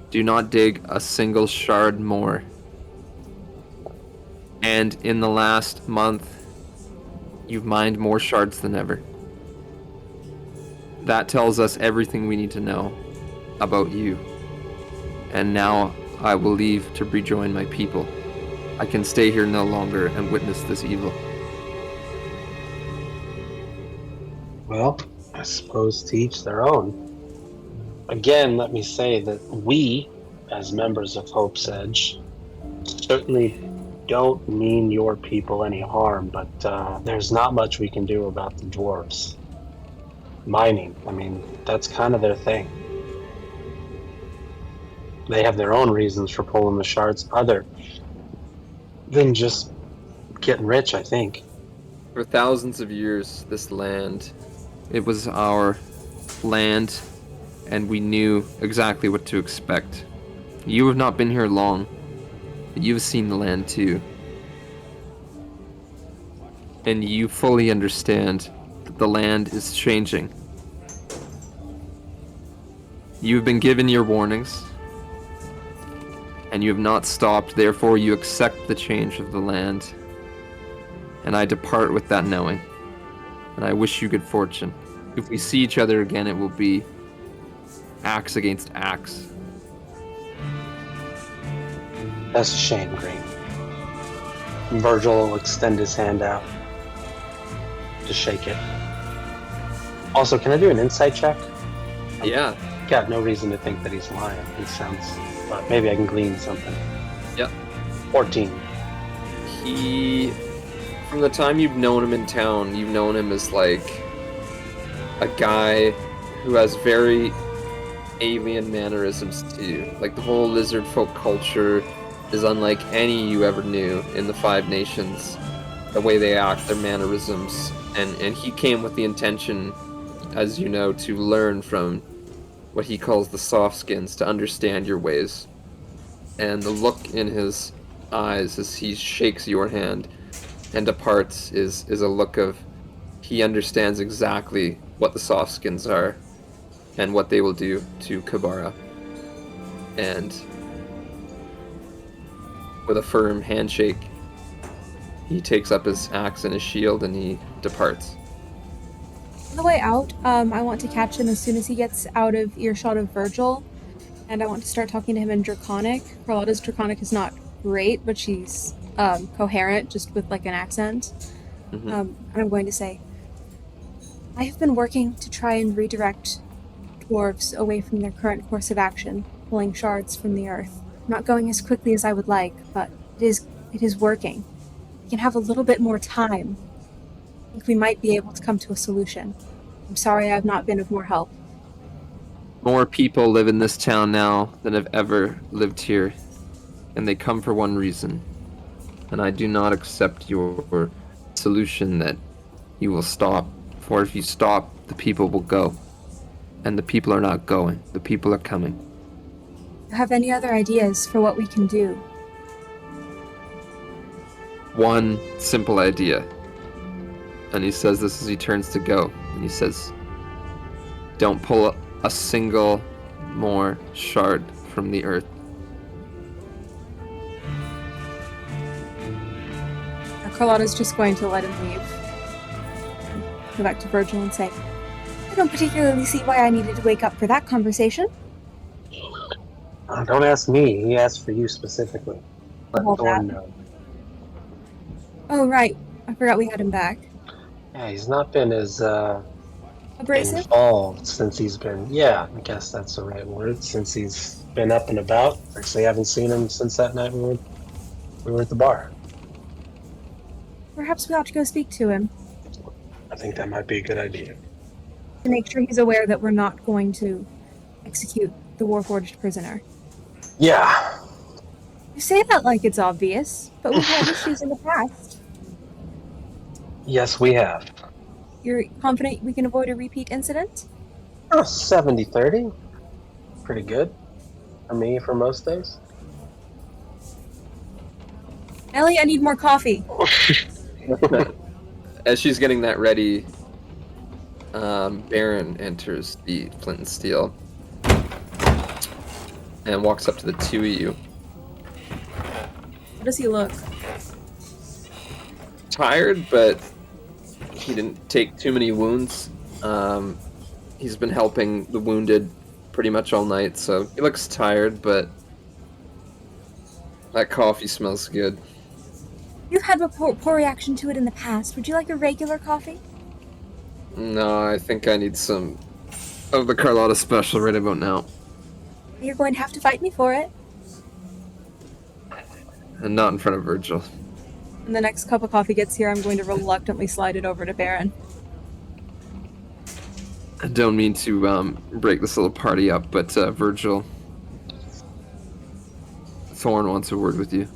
Speaker 2: Do not dig a single shard more. And in the last month, you've mined more shards than ever. That tells us everything we need to know about you. And now I will leave to rejoin my people. I can stay here no longer and witness this evil.
Speaker 3: Well, I suppose to each their own. Again, let me say that we, as members of Hope's Edge, certainly don't mean your people any harm, but there's not much we can do about the dwarves. Mining, I mean, that's kind of their thing. They have their own reasons for pulling the shards, other than just getting rich, I think.
Speaker 2: For thousands of years, this land, it was our land, and we knew exactly what to expect. You have not been here long, but you've seen the land too. And you fully understand that the land is changing. You've been given your warnings, and you have not stopped, therefore you accept the change of the land. And I depart with that knowing, and I wish you good fortune. If we see each other again, it will be axe against axe.
Speaker 3: That's a shame, Green. Virgil will extend his hand out to shake it. Also, can I do an insight check?
Speaker 2: Yeah.
Speaker 3: Got no reason to think that he's lying. He sounds, but maybe I can glean something.
Speaker 2: Yep.
Speaker 3: 14.
Speaker 2: From the time you've known him in town, you've known him as like a guy who has very alien mannerisms to you. Like, the whole lizard folk culture is unlike any you ever knew in the Five Nations. The way they act, their mannerisms. And he came with the intention, as you know, to learn from what he calls the soft skins, to understand your ways. And the look in his eyes as he shakes your hand and departs is a look of he understands exactly what the soft skins are and what they will do to Kabara. And with a firm handshake, he takes up his axe and his shield and he departs.
Speaker 4: On the way out, I want to catch him as soon as he gets out of earshot of Virgil, and I want to start talking to him in Draconic. Carlotta's Draconic is not great, but she's coherent, just with like an accent. And I'm going to say, I have been working to try and redirect dwarves away from their current course of action, pulling shards from the earth. Not going as quickly as I would like, but it is working. We can have a little bit more time. I think we might be able to come to a solution. I'm sorry I've not been of more help.
Speaker 2: More people live in this town now than have ever lived here, and they come for one reason. And I do not accept your solution that you will stop, for if you stop, the people will go. And the people are not going, the people are coming.
Speaker 4: Do you have any other ideas for what we can do?
Speaker 2: One simple idea. And he says this as he turns to go. And he says, don't pull a single more shard from the earth.
Speaker 4: Carlotta's just going to let him leave. Go back to Virgil and say, I don't particularly see why I needed to wake up for that conversation.
Speaker 3: Don't ask me. He asked for you specifically. Let Thorne know.
Speaker 4: Oh, right. I forgot we had him back.
Speaker 3: Yeah, he's not been as
Speaker 4: Abrasive?
Speaker 3: involved since he's been. Yeah, I guess that's the right word. Since he's been up and about. Actually, I haven't seen him since that night we were at the bar.
Speaker 4: Perhaps we ought to go speak to him.
Speaker 3: I think that might be a good idea.
Speaker 4: To make sure he's aware that we're not going to execute the Warforged prisoner.
Speaker 3: Yeah.
Speaker 4: You say that like it's obvious, but we've had issues in the past.
Speaker 3: Yes, we have.
Speaker 4: You're confident we can avoid a repeat incident?
Speaker 3: 70-30. Pretty good. For me, for most days.
Speaker 4: Ellie, I need more coffee.
Speaker 2: As she's getting that ready, Beren enters the Flint and Steel and walks up to the two of you.
Speaker 4: How does he look?
Speaker 2: Tired, but he didn't take too many wounds. He's been helping the wounded pretty much all night, so he looks tired, but that coffee smells good.
Speaker 4: You've had a poor reaction to it in the past. Would you like a regular coffee?
Speaker 2: No, I think I need some of the Carlotta special right about now.
Speaker 4: You're going to have to fight me for it.
Speaker 2: And not in front of Virgil.
Speaker 4: When the next cup of coffee gets here, I'm going to reluctantly slide it over to Beren.
Speaker 2: I don't mean to break this little party up, but Virgil, Thorne wants a word with you.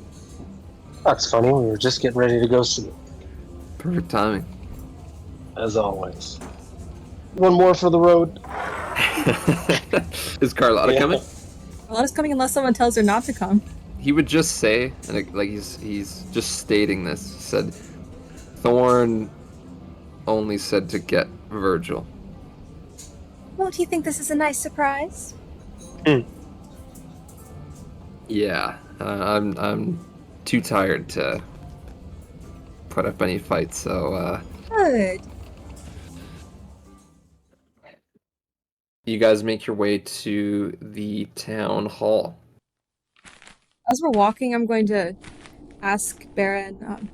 Speaker 3: That's funny. We were just getting ready to go see it.
Speaker 2: Perfect timing.
Speaker 3: As always. One more for the road.
Speaker 2: Is Carlotta coming?
Speaker 4: Carlotta's coming unless someone tells her not to come.
Speaker 2: He would just say, and like he's just stating this. He said, Thorne only said to get Virgil.
Speaker 4: Won't he think this is a nice surprise?
Speaker 2: Yeah, I'm too tired to put up any fights, so
Speaker 4: Good.
Speaker 2: you guys make your way to the town hall.
Speaker 4: As we're walking, I'm going to ask Beren,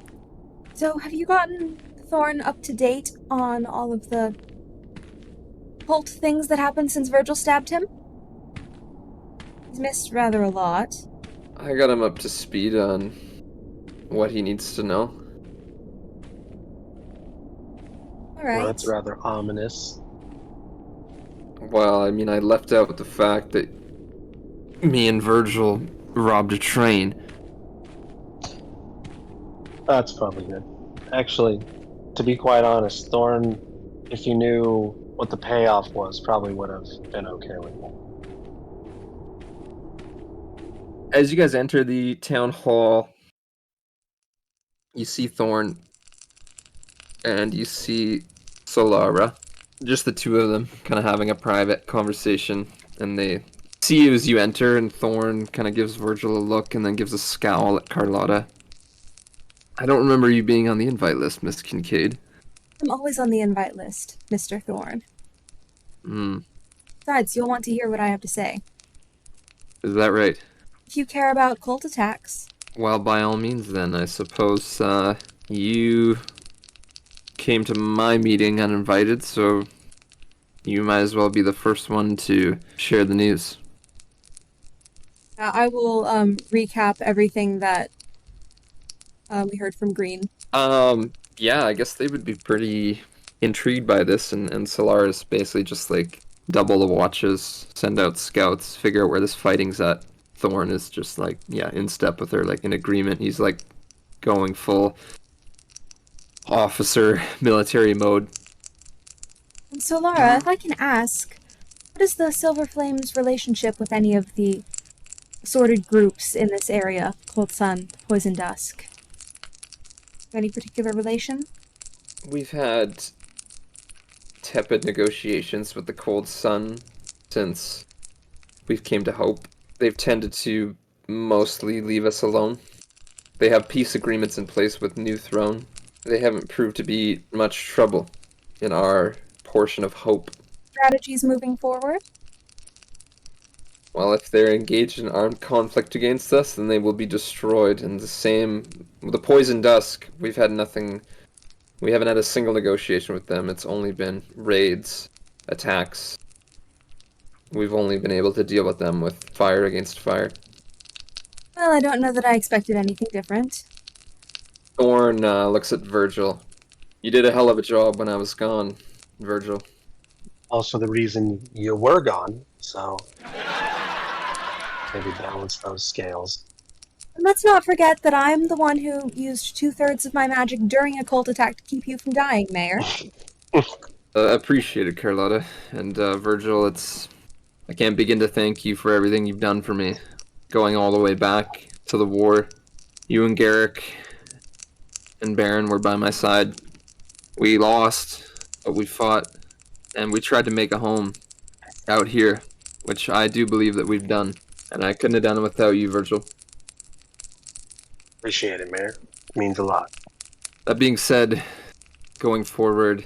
Speaker 4: so have you gotten Thorne up to date on all of the cult things that happened since Virgil stabbed him? He's missed rather a lot.
Speaker 2: I got him up to speed on what he needs to know.
Speaker 4: Alright.
Speaker 3: Well, that's rather ominous.
Speaker 2: Well, I mean, I left out the fact that me and Virgil robbed a train.
Speaker 3: That's probably good. Actually, to be quite honest, Thorne, if you knew what the payoff was, probably would have been okay with that.
Speaker 2: As you guys enter the town hall, you see Thorne and you see Solara. Just the two of them kind of having a private conversation, and they see you as you enter, and Thorne kind of gives Virgil a look and then gives a scowl at Carlotta. I don't remember you being on the invite list, Miss Kincaid.
Speaker 4: I'm always on the invite list, Mr. Thorne. Besides, you'll want to hear what I have to say.
Speaker 2: Is that right?
Speaker 4: If you care about cult attacks.
Speaker 2: Well, by all means then, I suppose you came to my meeting uninvited, so you might as well be the first one to share the news.
Speaker 4: I will recap everything that we heard from Green.
Speaker 2: Yeah, I guess they would be pretty intrigued by this, and Solaris basically just like double the watches, send out scouts, figure out where this fighting's at. Thorne is just like, yeah, in step with her, like in agreement. He's like going full officer military mode.
Speaker 4: And so, Laura, if I can ask, what is the Silver Flames' relationship with any of the assorted groups in this area? Cold Sun, Poison Dusk. Any particular relation?
Speaker 2: We've had tepid negotiations with the Cold Sun since we came to Hope. They've tended to mostly leave us alone. They have peace agreements in place with New Throne. They haven't proved to be much trouble in our portion of Hope.
Speaker 4: Strategies moving forward?
Speaker 2: Well, if they're engaged in armed conflict against us, then they will be destroyed. And the same with the Poison Dusk, we haven't had a single negotiation with them. It's only been raids, attacks. We've only been able to deal with them with fire against fire.
Speaker 4: Well, I don't know that I expected anything different.
Speaker 2: Thorne looks at Virgil. You did a hell of a job when I was gone, Virgil.
Speaker 3: Also the reason you were gone, so maybe balance those scales.
Speaker 4: And let's not forget that I'm the one who used 2/3 of my magic during a cult attack to keep you from dying, Mayor.
Speaker 2: Appreciate it, Carlotta. And Virgil, I can't begin to thank you for everything you've done for me. Going all the way back to the war, you and Garrick and Beren were by my side. We lost, but we fought, and we tried to make a home out here, which I do believe that we've done. And I couldn't have done it without you, Virgil.
Speaker 3: Appreciate it, Mayor. It means a lot.
Speaker 2: That being said, going forward,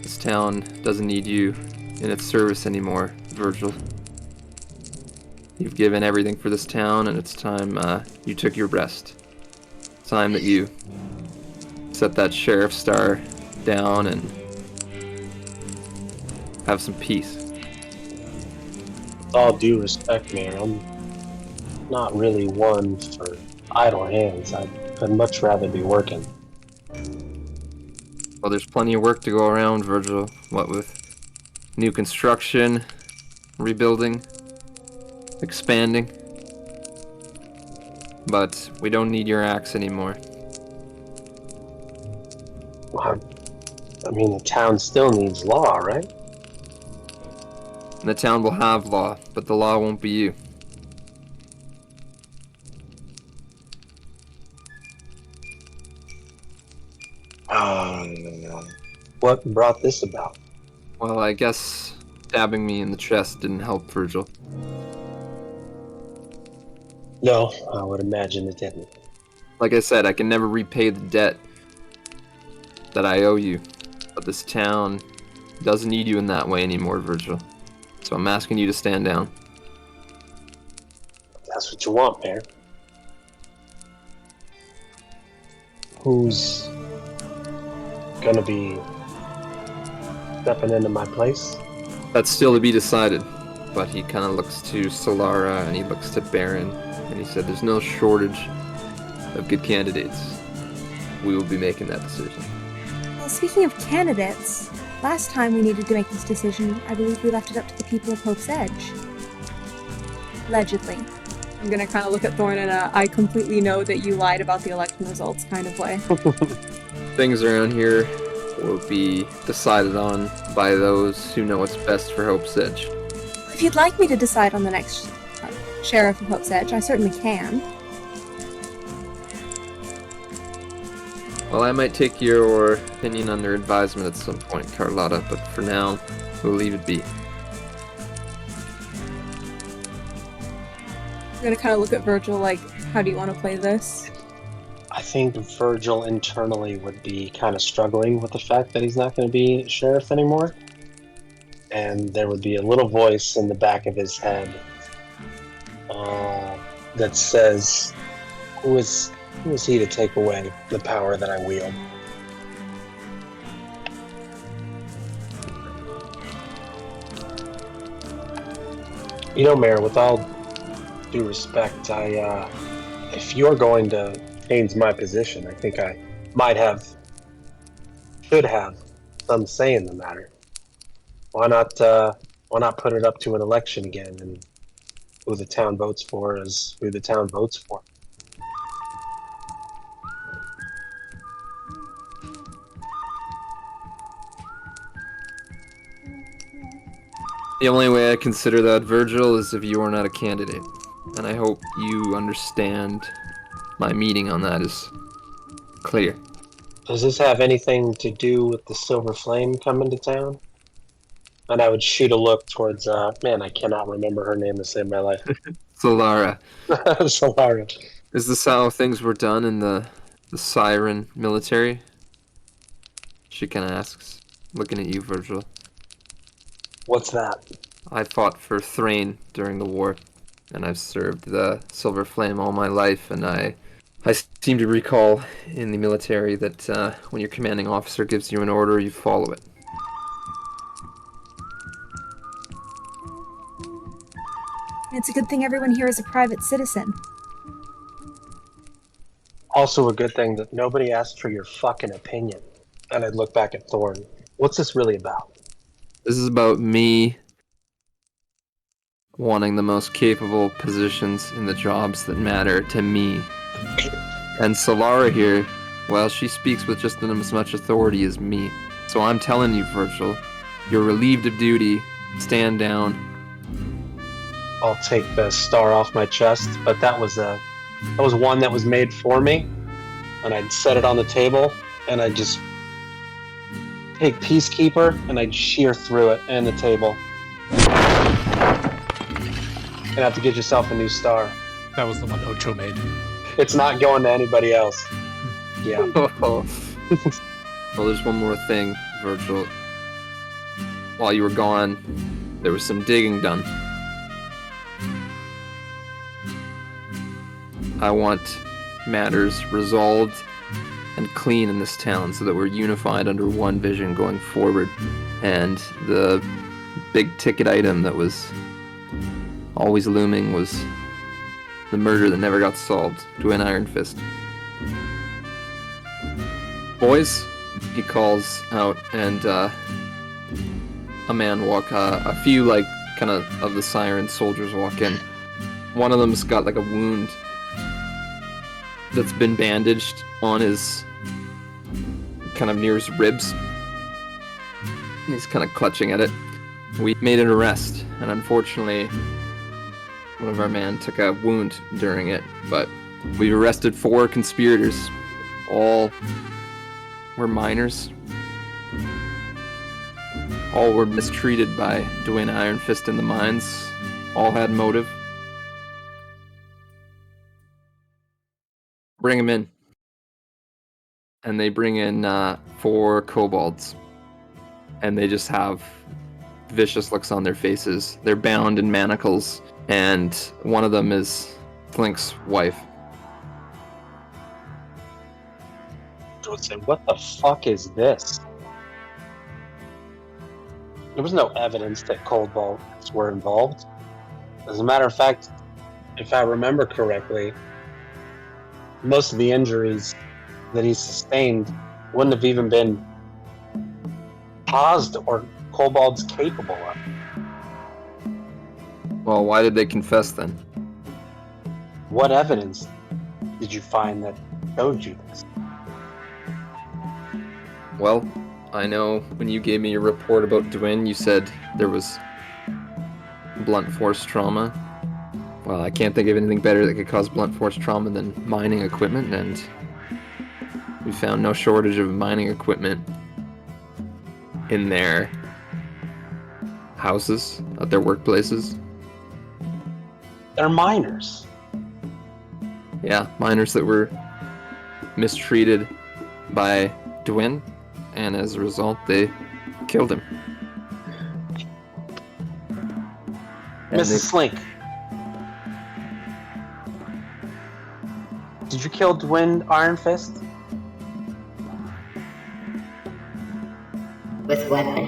Speaker 2: this town doesn't need you in its service anymore, Virgil. You've given everything for this town, and it's time you took your rest. Time that you set that sheriff star down and have some peace.
Speaker 3: With all due respect, Mayor, I'm not really one for idle hands. I'd much rather be working.
Speaker 2: Well, there's plenty of work to go around, Virgil. What with new construction, rebuilding, expanding. But we don't need your axe anymore.
Speaker 3: Well, I mean, the town still needs law, right?
Speaker 2: And the town will have law, but the law won't be you.
Speaker 3: What brought this about?
Speaker 2: Well, I guess stabbing me in the chest didn't help, Virgil.
Speaker 3: No, I would imagine it didn't.
Speaker 2: Like I said, I can never repay the debt that I owe you. But this town doesn't need you in that way anymore, Virgil. So I'm asking you to stand down.
Speaker 3: That's what you want, Mayor. Who's gonna be stepping into my place?
Speaker 2: That's still to be decided. But he kind of looks to Solara and he looks to Beren. And he said there's no shortage of good candidates. We will be making that decision.
Speaker 4: Well, speaking of candidates, last time we needed to make this decision, I believe we left it up to the people of Hope's Edge. Allegedly. I'm gonna kind of look at Thorne in a I completely know that you lied about the election results kind of way.
Speaker 2: Things around here will be decided on by those who know what's best for Hope's Edge.
Speaker 4: If you'd like me to decide on the next sheriff of Hope's Edge, I certainly can.
Speaker 2: Well, I might take your opinion under advisement at some point, Carlotta, but for now, we'll leave it be.
Speaker 4: I'm gonna kind of look at Virgil like, how do you want to play this?
Speaker 3: I think Virgil internally would be kind of struggling with the fact that he's not going to be sheriff anymore. And there would be a little voice in the back of his head that says, who is he to take away the power that I wield? You know, Mayor, with all due respect, if you're going to change my position, I think I should have some say in the matter. Why not put it up to an election again, and who the town votes for is who the town votes for?
Speaker 2: The only way I consider that, Virgil, is if you are not a candidate. And I hope you understand my meaning on that is clear.
Speaker 3: Does this have anything to do with the Silver Flame coming to town? And I would shoot a look towards, man, I cannot remember her name to save my life.
Speaker 2: Solara.
Speaker 3: Solara.
Speaker 2: Is this how things were done in the Siren military? She kind of asks, looking at you, Virgil.
Speaker 3: What's that?
Speaker 2: I fought for Thorne during the war, and I've served the Silver Flame all my life, and I seem to recall in the military that when your commanding officer gives you an order, you follow it.
Speaker 4: It's a good thing everyone here is a private citizen.
Speaker 3: Also a good thing that nobody asked for your fucking opinion. And I'd look back at Thorne. What's this really about?
Speaker 2: This is about me wanting the most capable positions in the jobs that matter to me. And Solara here, well, she speaks with just as much authority as me. So I'm telling you, Virgil, you're relieved of duty. Stand down.
Speaker 3: I'll take the star off my chest, but that was one that was made for me. And I'd set it on the table, and I'd just take Peacekeeper, and I'd shear through it and the table. You have to get yourself a new star.
Speaker 5: That was the one Ocho made.
Speaker 3: It's not going to anybody else. Yeah.
Speaker 2: Well, there's one more thing, Virgil. While you were gone, there was some digging done. I want matters resolved and clean in this town so that we're unified under one vision going forward. And the big ticket item that was always looming was the murder that never got solved, Dywnn Ironfist. Boys, he calls out, and a few kind of the Siren soldiers walk in. One of them's got like a wound that's been bandaged on his, kind of near his ribs. He's kind of clutching at it. We made an arrest, and unfortunately, one of our men took a wound during it, but we've arrested 4 conspirators. All were minors. All were mistreated by Dywnn Ironfist in the mines. All had motive. Bring them in. And they bring in 4 kobolds. And they just have vicious looks on their faces. They're bound in manacles. And one of them is Slink's wife.
Speaker 3: I would say, what the fuck is this? There was no evidence that kobolds were involved. As a matter of fact, if I remember correctly, most of the injuries that he sustained wouldn't have even been caused or kobolds capable of.
Speaker 2: Well, why did they confess then?
Speaker 3: What evidence did you find that showed you this?
Speaker 2: Well, I know when you gave me your report about Dywnn, you said there was blunt force trauma. Well, I can't think of anything better that could cause blunt force trauma than mining equipment, and we found no shortage of mining equipment in their houses, at their workplaces.
Speaker 3: They're miners.
Speaker 2: Yeah, miners that were mistreated by Dywnn, and as a result, they killed him. And
Speaker 3: Mrs. Slink, did you kill Dywnn Ironfist?
Speaker 7: With weapon.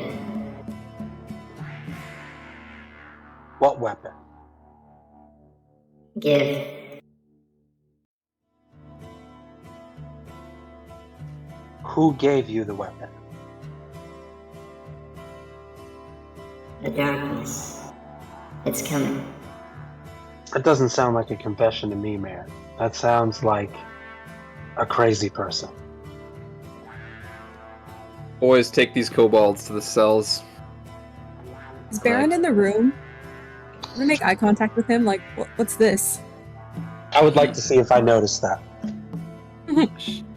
Speaker 3: What weapon?
Speaker 7: Give.
Speaker 3: Who gave you the weapon?
Speaker 7: The darkness. It's coming.
Speaker 3: That doesn't sound like a confession to me, man. That sounds like a crazy person.
Speaker 2: Boys, take these kobolds to the cells.
Speaker 4: Is Beren in the room? I'm gonna make eye contact with him, like, what's this?
Speaker 3: I would like to see if I noticed that.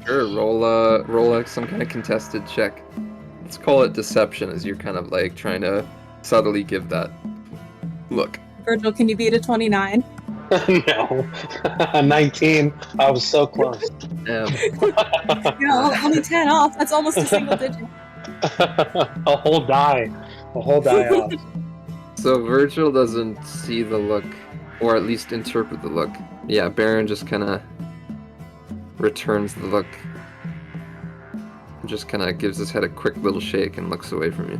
Speaker 2: Sure, roll some kind of contested check. Let's call it deception, as you're kind of like trying to subtly give that look.
Speaker 4: Virgil, can you beat a 29?
Speaker 3: No. 19. I was so close.
Speaker 2: Damn.
Speaker 4: No, only 10 off. That's almost a single digit.
Speaker 3: A whole die off.
Speaker 2: So Virgil doesn't see the look, or at least interpret the look. Yeah, Beren just kind of returns the look. Just kind of gives his head a quick little shake and looks away from you.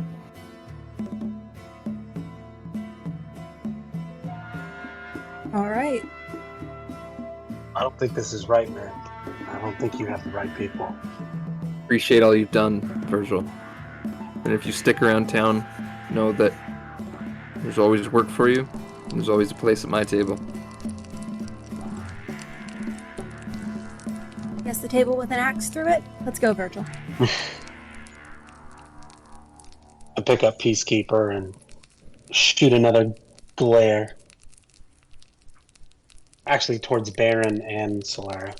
Speaker 4: Alright.
Speaker 3: I don't think this is right, man. I don't think you have the right people.
Speaker 2: Appreciate all you've done, Virgil. And if you stick around town, know that there's always work for you, and there's always a place at my table.
Speaker 4: Yes, the table with an axe through it? Let's go, Virgil.
Speaker 3: I pick up Peacekeeper and shoot another glare. Actually, towards Beren and Solara.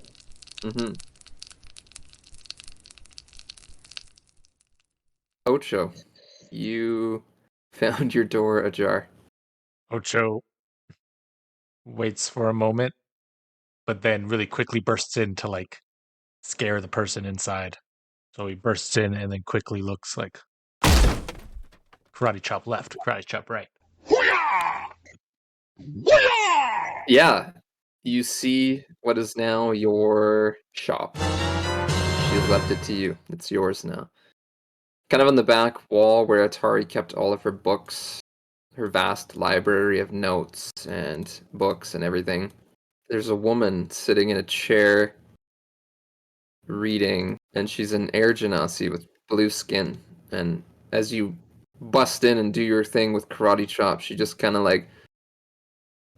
Speaker 2: Mm-hmm. Ocho, you found your door ajar.
Speaker 5: Ocho waits for a moment, but then really quickly bursts in to like scare the person inside. So he bursts in and then quickly looks like karate chop left, karate chop right.
Speaker 2: Yeah, you see what is now your shop. She has left it to you. It's yours now. Kind of on the back wall where Atari kept all of her books, her vast library of notes and books and everything. There's a woman sitting in a chair reading, and she's an air genasi with blue skin. And as you bust in and do your thing with karate chop, she just kind of like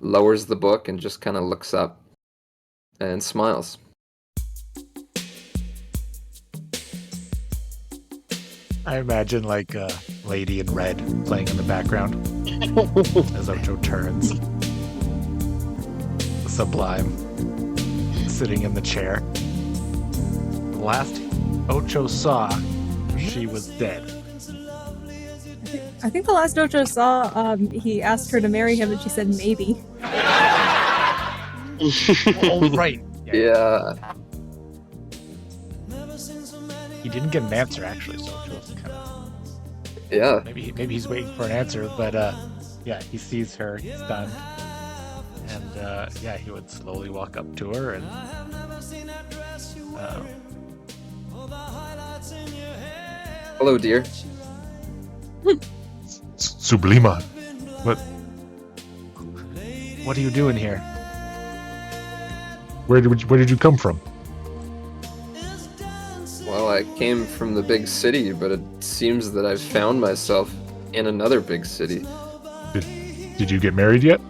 Speaker 2: lowers the book and just kind of looks up and smiles.
Speaker 5: I imagine like a lady in red playing in the background as Ocho turns. Sublime, sitting in the chair. The last Ocho saw, she was dead.
Speaker 4: I think the last Ocho saw, he asked her to marry him and she said maybe.
Speaker 5: Oh, right.
Speaker 2: Yeah.
Speaker 5: He didn't get an answer, actually, so Ocho was kind of...
Speaker 2: Yeah.
Speaker 5: Maybe he's waiting for an answer, but yeah, he sees her, he's stunned. And yeah, he would slowly walk up to her and
Speaker 2: Hello, dear.
Speaker 6: Sublima.
Speaker 5: what are you doing here?
Speaker 6: Where did you come from?
Speaker 2: Well, I came from the big city, but it seems that I've found myself in another big city.
Speaker 6: Did you get married yet?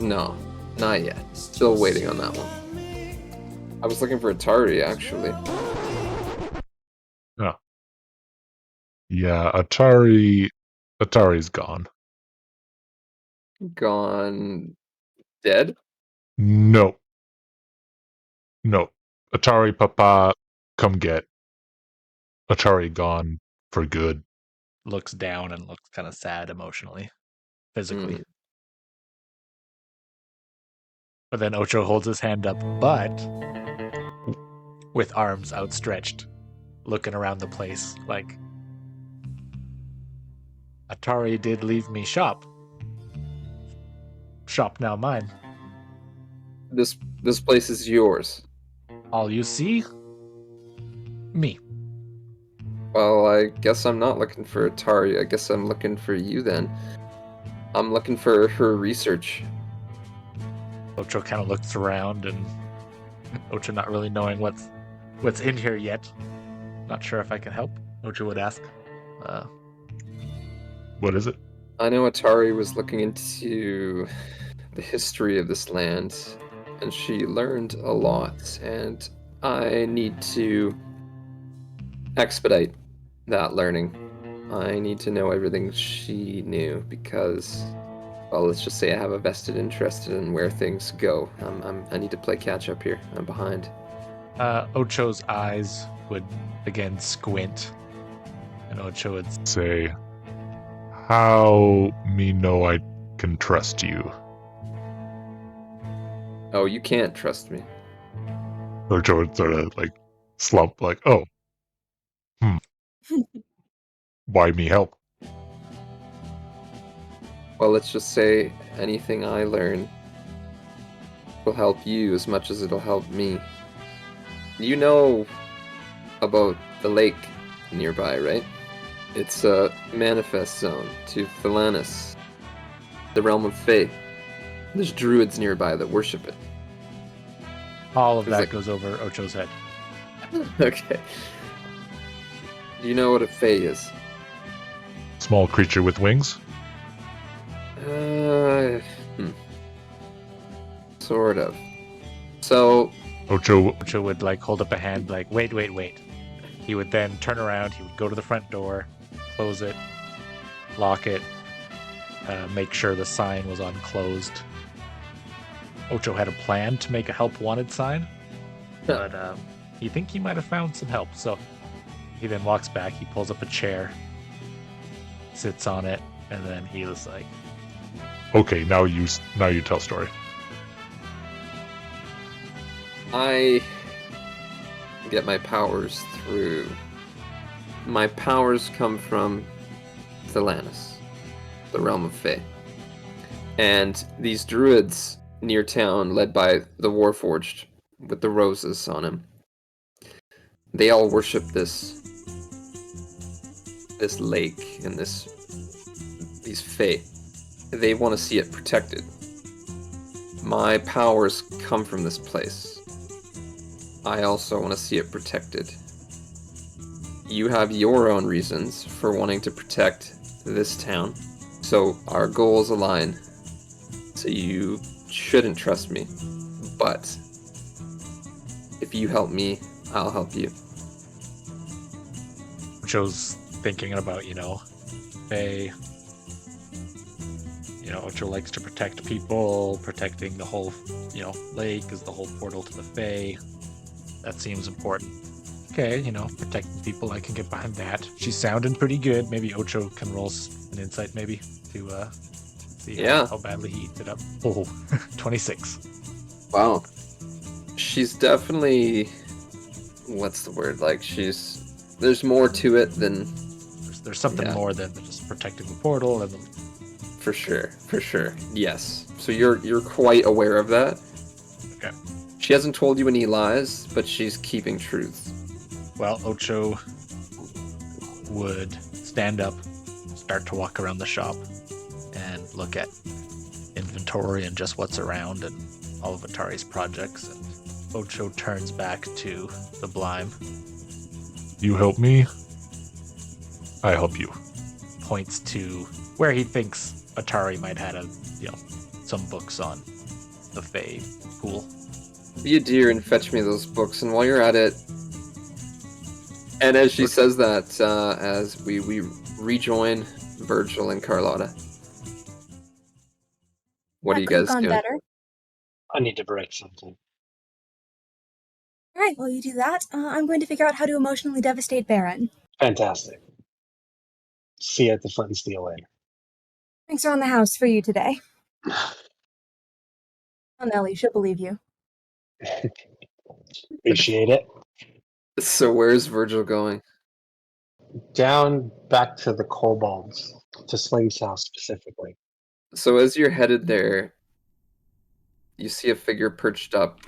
Speaker 2: No, not yet. Still waiting on that one. I was looking for Atari, actually.
Speaker 6: Oh. Yeah, Atari's gone.
Speaker 2: Gone dead?
Speaker 6: No. Atari Papa, come get. Atari gone for good.
Speaker 5: Looks down and looks kind of sad emotionally, physically. But then Ocho holds his hand up, but with arms outstretched, looking around the place like, Atari did leave me shop. Shop now mine.
Speaker 2: This place is yours.
Speaker 5: All you see? Me.
Speaker 2: Well, I guess I'm not looking for Atari. I guess I'm looking for you then. I'm looking for her research.
Speaker 5: Ocho kind of looks around, and Ocho not really knowing what's in here yet. Not sure if I can help. Ocho would ask.
Speaker 6: What is it?
Speaker 2: I know Atari was looking into the history of this land, and she learned a lot, and I need to expedite that learning. I need to know everything she knew because, well, let's just say I have a vested interest in where things go. I need to play catch up here. I'm behind.
Speaker 5: Ocho's eyes would again squint, and Ocho would
Speaker 6: Say, how me know I can trust you?
Speaker 2: Oh, you can't trust me.
Speaker 6: Ocho would sort of like slump, like, oh, why me help?
Speaker 2: Well, let's just say anything I learn will help you as much as it'll help me. You know about the lake nearby, right? It's a manifest zone to Thelanis, the realm of Fae. There's druids nearby that worship it.
Speaker 5: all of
Speaker 2: There's
Speaker 5: that
Speaker 2: like-
Speaker 5: goes over Ocho's head.
Speaker 2: Okay. Do you know what a Fae is?
Speaker 6: Small creature with wings?
Speaker 2: Sort of. So,
Speaker 6: Ocho,
Speaker 5: Ocho would like hold up a hand, like, wait. He would then turn around. He would go to the front door, close it, lock it, make sure the sign was unclosed. Ocho had a plan to make a help wanted sign, but he think he might have found some help. So he then walks back. He pulls up a chair, sits on it, and then he was like,
Speaker 6: okay, now you tell story.
Speaker 2: I get my powers through. My powers come from Thelanis, the realm of Fae. And these druids near town, led by the Warforged, with the roses on him, they all worship this lake and these Fae. They want to see it protected. My powers come from this place. I also want to see it protected. You have your own reasons for wanting to protect this town, so our goals align. So you shouldn't trust me, but if you help me, I'll help you.
Speaker 5: Ocho's thinking about, Fae. Ocho likes to protect people. Protecting the whole, lake is the whole portal to the Fae. That seems important. Okay, protecting people, I can get behind that. She's sounding pretty good. Maybe Ocho can roll an insight, maybe, to see how badly he eats it up. Oh, 26.
Speaker 2: Wow. She's definitely... What's the word? There's more to it than...
Speaker 5: There's something more than just protecting the portal and the...
Speaker 2: For sure. Yes. So you're quite aware of that.
Speaker 5: Okay.
Speaker 2: She hasn't told you any lies, but she's keeping truths.
Speaker 5: Well, Ocho would stand up, start to walk around the shop, and look at inventory and just what's around and all of Atari's projects. And Ocho turns back to the Blime,
Speaker 6: You help me, I help you.
Speaker 5: points to where he thinks Atari might have some books on the Fae pool.
Speaker 2: Be a dear and fetch me those books, and while you're at it, and as she says that, as we rejoin Virgil and Carlotta. What are you guys doing?
Speaker 4: Better.
Speaker 3: I need to break something.
Speaker 4: All right, while you do that, I'm going to figure out how to emotionally devastate Beren.
Speaker 3: Fantastic. See you at the Flint and Steel later.
Speaker 4: Thanks around the house for you today. Oh, Nellie, she'll believe you.
Speaker 3: Appreciate it.
Speaker 2: So where's Virgil going?
Speaker 3: Down back to the kobolds, to Slink's house specifically.
Speaker 2: So as you're headed there, you see a figure perched up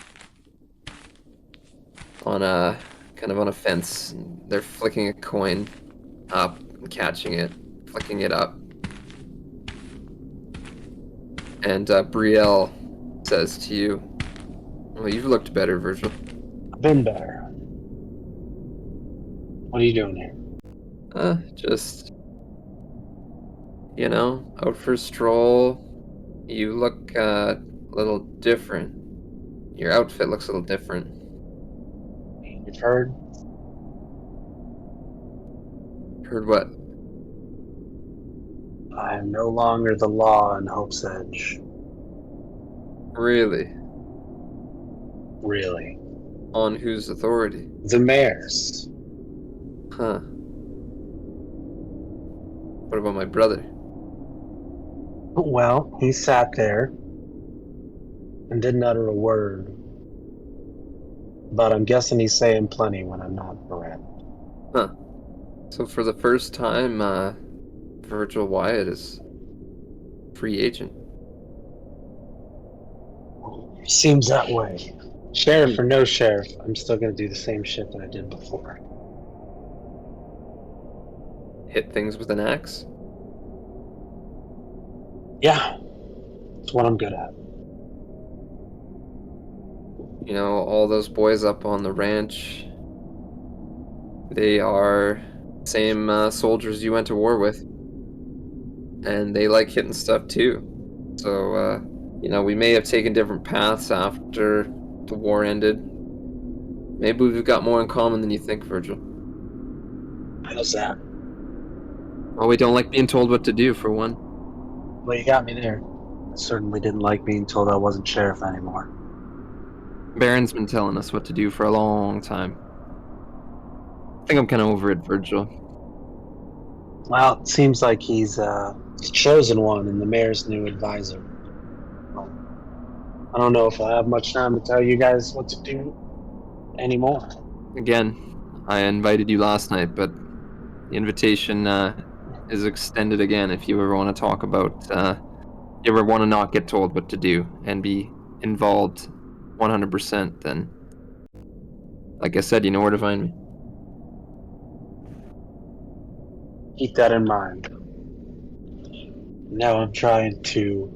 Speaker 2: on a fence. They're flicking a coin up and catching it, flicking it up. And Brielle says to you, "Well, you've looked better, Virgil."
Speaker 3: I've been better. What are you doing here?
Speaker 2: Just, out for a stroll. You look a little different. Your outfit looks a little different.
Speaker 3: You've heard?
Speaker 2: Heard what?
Speaker 3: I am no longer the law in Hope's Edge.
Speaker 2: Really?
Speaker 3: Really.
Speaker 2: On whose authority?
Speaker 3: The mayor's.
Speaker 2: Huh. What about my brother?
Speaker 3: Well, he sat there and didn't utter a word. But I'm guessing he's saying plenty when I'm not around.
Speaker 2: Huh. So for the first time, Virgil Wyatt is free agent.
Speaker 3: Seems that way. Sheriff or no sheriff, I'm still going to do the same shit that I did before.
Speaker 2: Hit things with an axe?
Speaker 3: Yeah. It's what I'm good at.
Speaker 2: All those boys up on the ranch, they are same soldiers you went to war with. And they like hitting stuff too. So, we may have taken different paths after the war ended. Maybe we've got more in common than you think, Virgil.
Speaker 3: How's that?
Speaker 2: Well, we don't like being told what to do, for one.
Speaker 3: Well, you got me there. I certainly didn't like being told I wasn't sheriff anymore.
Speaker 2: Beren's been telling us what to do for a long time. I think I'm kind of over it, Virgil.
Speaker 3: Well, it seems like he's the chosen one and the mayor's new advisor. Well, I don't know if I have much time to tell you guys what to do anymore.
Speaker 2: Again, I invited you last night, but the invitation is extended again if you ever want to talk about, you ever want to not get told what to do and be involved 100%, then, like I said, you know where to find me.
Speaker 3: Keep that in mind. Now I'm trying to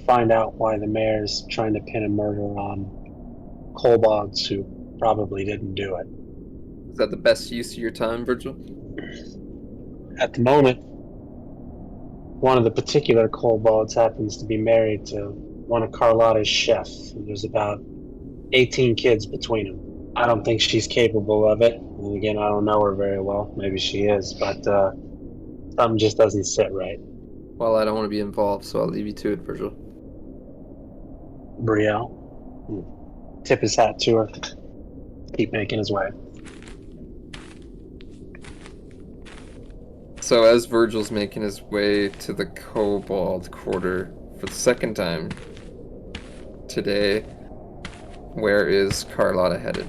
Speaker 3: find out why the mayor's trying to pin a murder on kobolds who probably didn't do it.
Speaker 2: Is that the best use of your time, Virgil?
Speaker 3: At the moment, one of the particular kobolds happens to be married to one of Carlotta's chefs, and there's about 18 kids between them. I don't think she's capable of it. And again, I don't know her very well. Maybe she is, but something just doesn't sit right.
Speaker 2: Well, I don't want to be involved, so I'll leave you to it, Virgil.
Speaker 3: Brielle, tip his hat to her. Keep making his way.
Speaker 2: So as Virgil's making his way to the Kobold Quarter for the second time today, where is Carlotta headed?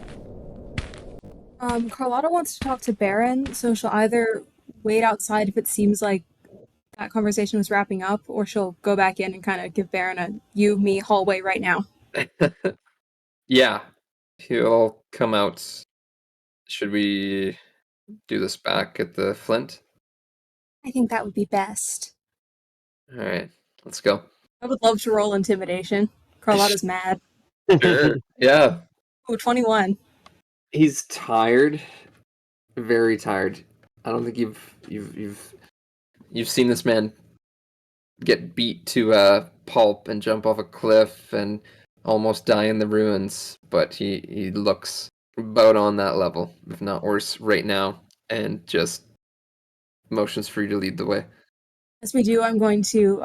Speaker 4: Carlotta wants to talk to Beren, so she'll either wait outside if it seems like that conversation was wrapping up, or she'll go back in and kind of give Beren a you-me hallway right now.
Speaker 2: Yeah, he'll come out. Should we do this back at the Flint?
Speaker 4: I think that would be best.
Speaker 2: All right, let's go.
Speaker 4: I would love to roll intimidation. Carlotta's mad.
Speaker 2: Sure. Yeah.
Speaker 4: Ooh, 21.
Speaker 2: He's tired, very tired. I don't think you've seen this man get beat to pulp and jump off a cliff and almost die in the ruins, but he looks about on that level, if not worse, right now, and just motions for you to lead the way.
Speaker 4: As we do, I'm going to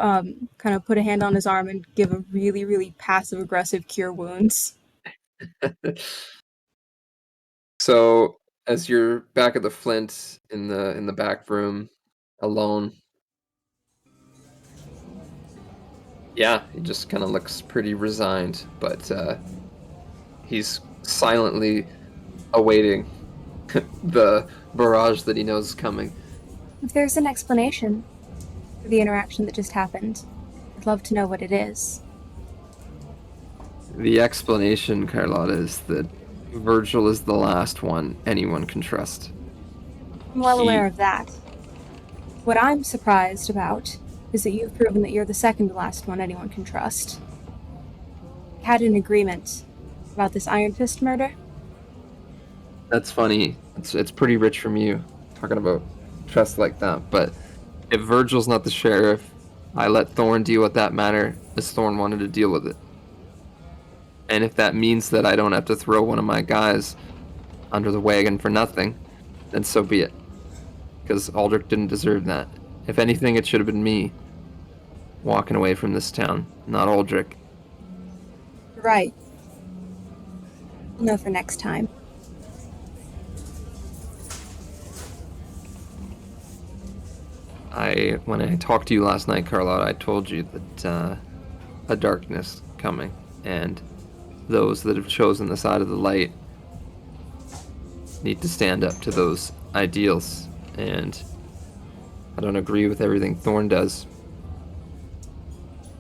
Speaker 4: kind of put a hand on his arm and give a really, really passive-aggressive cure wounds.
Speaker 2: So as you're back at the Flint in the back room, alone, yeah, he just kind of looks pretty resigned, but he's silently awaiting the barrage that he knows is coming.
Speaker 4: If there's an explanation for the interaction that just happened, I'd love to know what it is.
Speaker 2: The explanation, Carlotta, is that Virgil is the last one anyone can trust.
Speaker 4: I'm well aware of that. What I'm surprised about is that you've proven that you're the second to last one anyone can trust. We had an agreement about this Ironfist murder.
Speaker 2: That's funny. It's pretty rich from you, talking about trust like that. But if Virgil's not the sheriff, I let Thorne deal with that matter as Thorne wanted to deal with it. And if that means that I don't have to throw one of my guys under the wagon for nothing, then so be it. Because Aldrich didn't deserve that. If anything, it should have been me walking away from this town, not Aldrich.
Speaker 4: Right. We'll know for next time.
Speaker 2: When I talked to you last night, Carlotta, I told you that a darkness coming, and those that have chosen the side of the light need to stand up to those ideals. And I don't agree with everything Thorne does,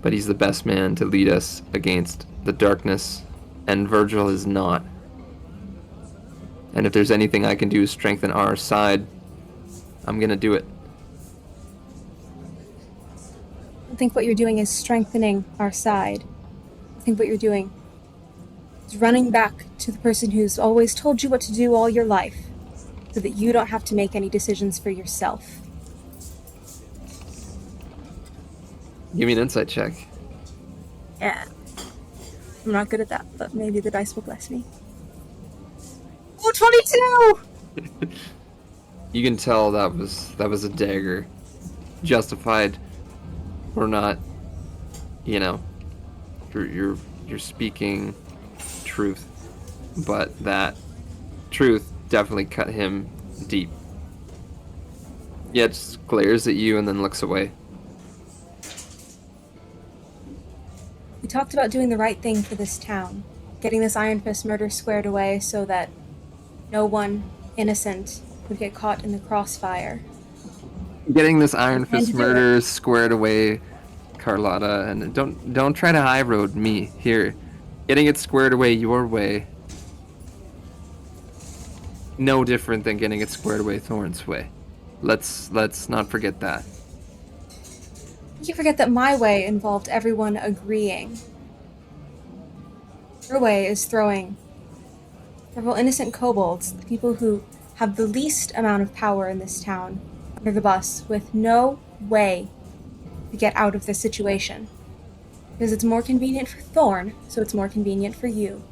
Speaker 2: but he's the best man to lead us against the darkness, and Virgil is not. And if there's anything I can do to strengthen our side, I'm gonna do it.
Speaker 4: I think what you're doing is strengthening our side. I think what you're doing is running back to the person who's always told you what to do all your life, so that you don't have to make any decisions for yourself.
Speaker 2: Give me an insight check.
Speaker 4: Yeah. I'm not good at that, but maybe the dice will bless me. Oh, 22!
Speaker 2: You can tell that was a dagger, justified or not. You know, you're speaking truth, but that truth definitely cut him deep. Yeah, just glares at you and then looks away.
Speaker 4: We talked about doing the right thing for this town, getting this Ironfist murder squared away so that no one innocent would get caught in the crossfire.
Speaker 2: Getting this Ironfist murder squared away, Carlotta, and don't try to high road me here. Getting it squared away your way, no different than getting it squared away Thorne's way. Let's not forget that.
Speaker 4: You forget that my way involved everyone agreeing. Your way is throwing several innocent kobolds, the people who have the least amount of power in this town, under the bus with no way to get out of this situation. Because it's more convenient for Thorne, so it's more convenient for you.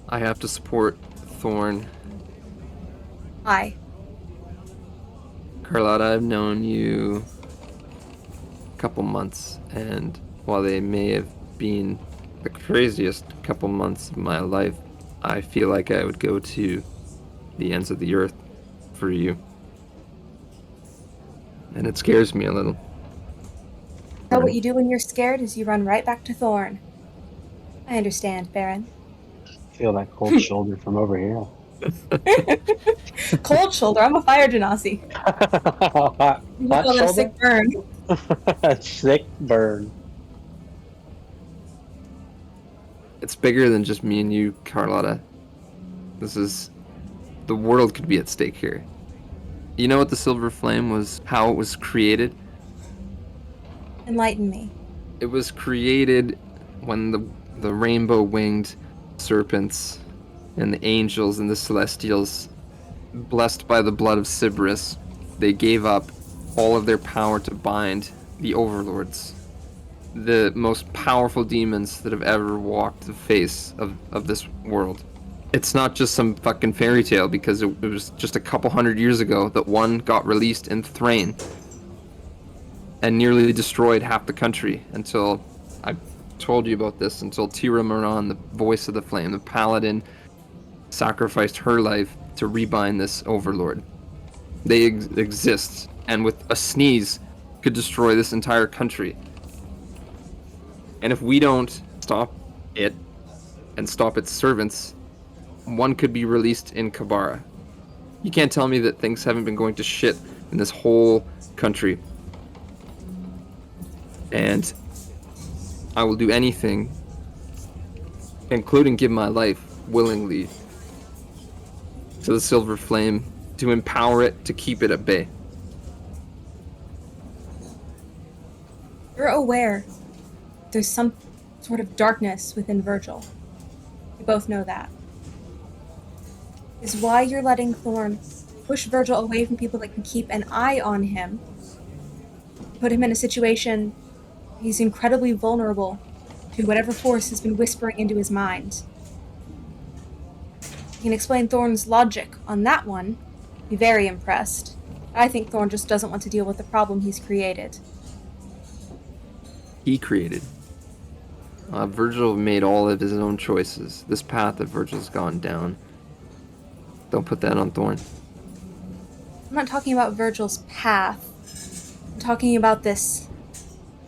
Speaker 2: I have to support Thorne.
Speaker 4: Why?
Speaker 2: Carlotta, I've known you a couple months, and while they may have been the craziest couple months of my life, I feel like I would go to the ends of the earth for you. And it scares me a little.
Speaker 4: So what you do when you're scared is you run right back to Thorne. I understand, Beren.
Speaker 3: Feel that cold shoulder from over here.
Speaker 4: Cold shoulder? I'm a fire genasi.
Speaker 3: Hot
Speaker 4: You call that a
Speaker 3: shoulder?
Speaker 4: sick burn.
Speaker 3: Sick burn.
Speaker 2: It's bigger than just me and you, Carlotta. The world could be at stake here. You know what the Silver Flame was, how it was created?
Speaker 4: Enlighten me.
Speaker 2: It was created when the rainbow-winged serpents and the angels and the celestials, blessed by the blood of Sybaris, they gave up all of their power to bind the overlords, the most powerful demons that have ever walked the face of this world. It's not just some fucking fairy tale, because it was just a couple hundred years ago that one got released in Thrain and nearly destroyed half the country until, I told you about this, until Tira Moran, the voice of the flame, the paladin, sacrificed her life to rebind this overlord. They exist, and with a sneeze could destroy this entire country. And if we don't stop it and stop its servants, one could be released in Kabara. You can't tell me that things haven't been going to shit in this whole country. And I will do anything, including give my life willingly to the Silver Flame, to empower it, to keep it at bay.
Speaker 4: You're aware there's some sort of darkness within Virgil. You both know that. Is why you're letting Thorne push Virgil away from people that can keep an eye on him, put him in a situation he's incredibly vulnerable to whatever force has been whispering into his mind. You can explain Thorne's logic on that one, be very impressed. I think Thorne just doesn't want to deal with the problem he's created.
Speaker 2: He created. Virgil made all of his own choices. This path that Virgil's gone down. Don't put that on Thorne.
Speaker 4: I'm not talking about Virgil's path. I'm talking about this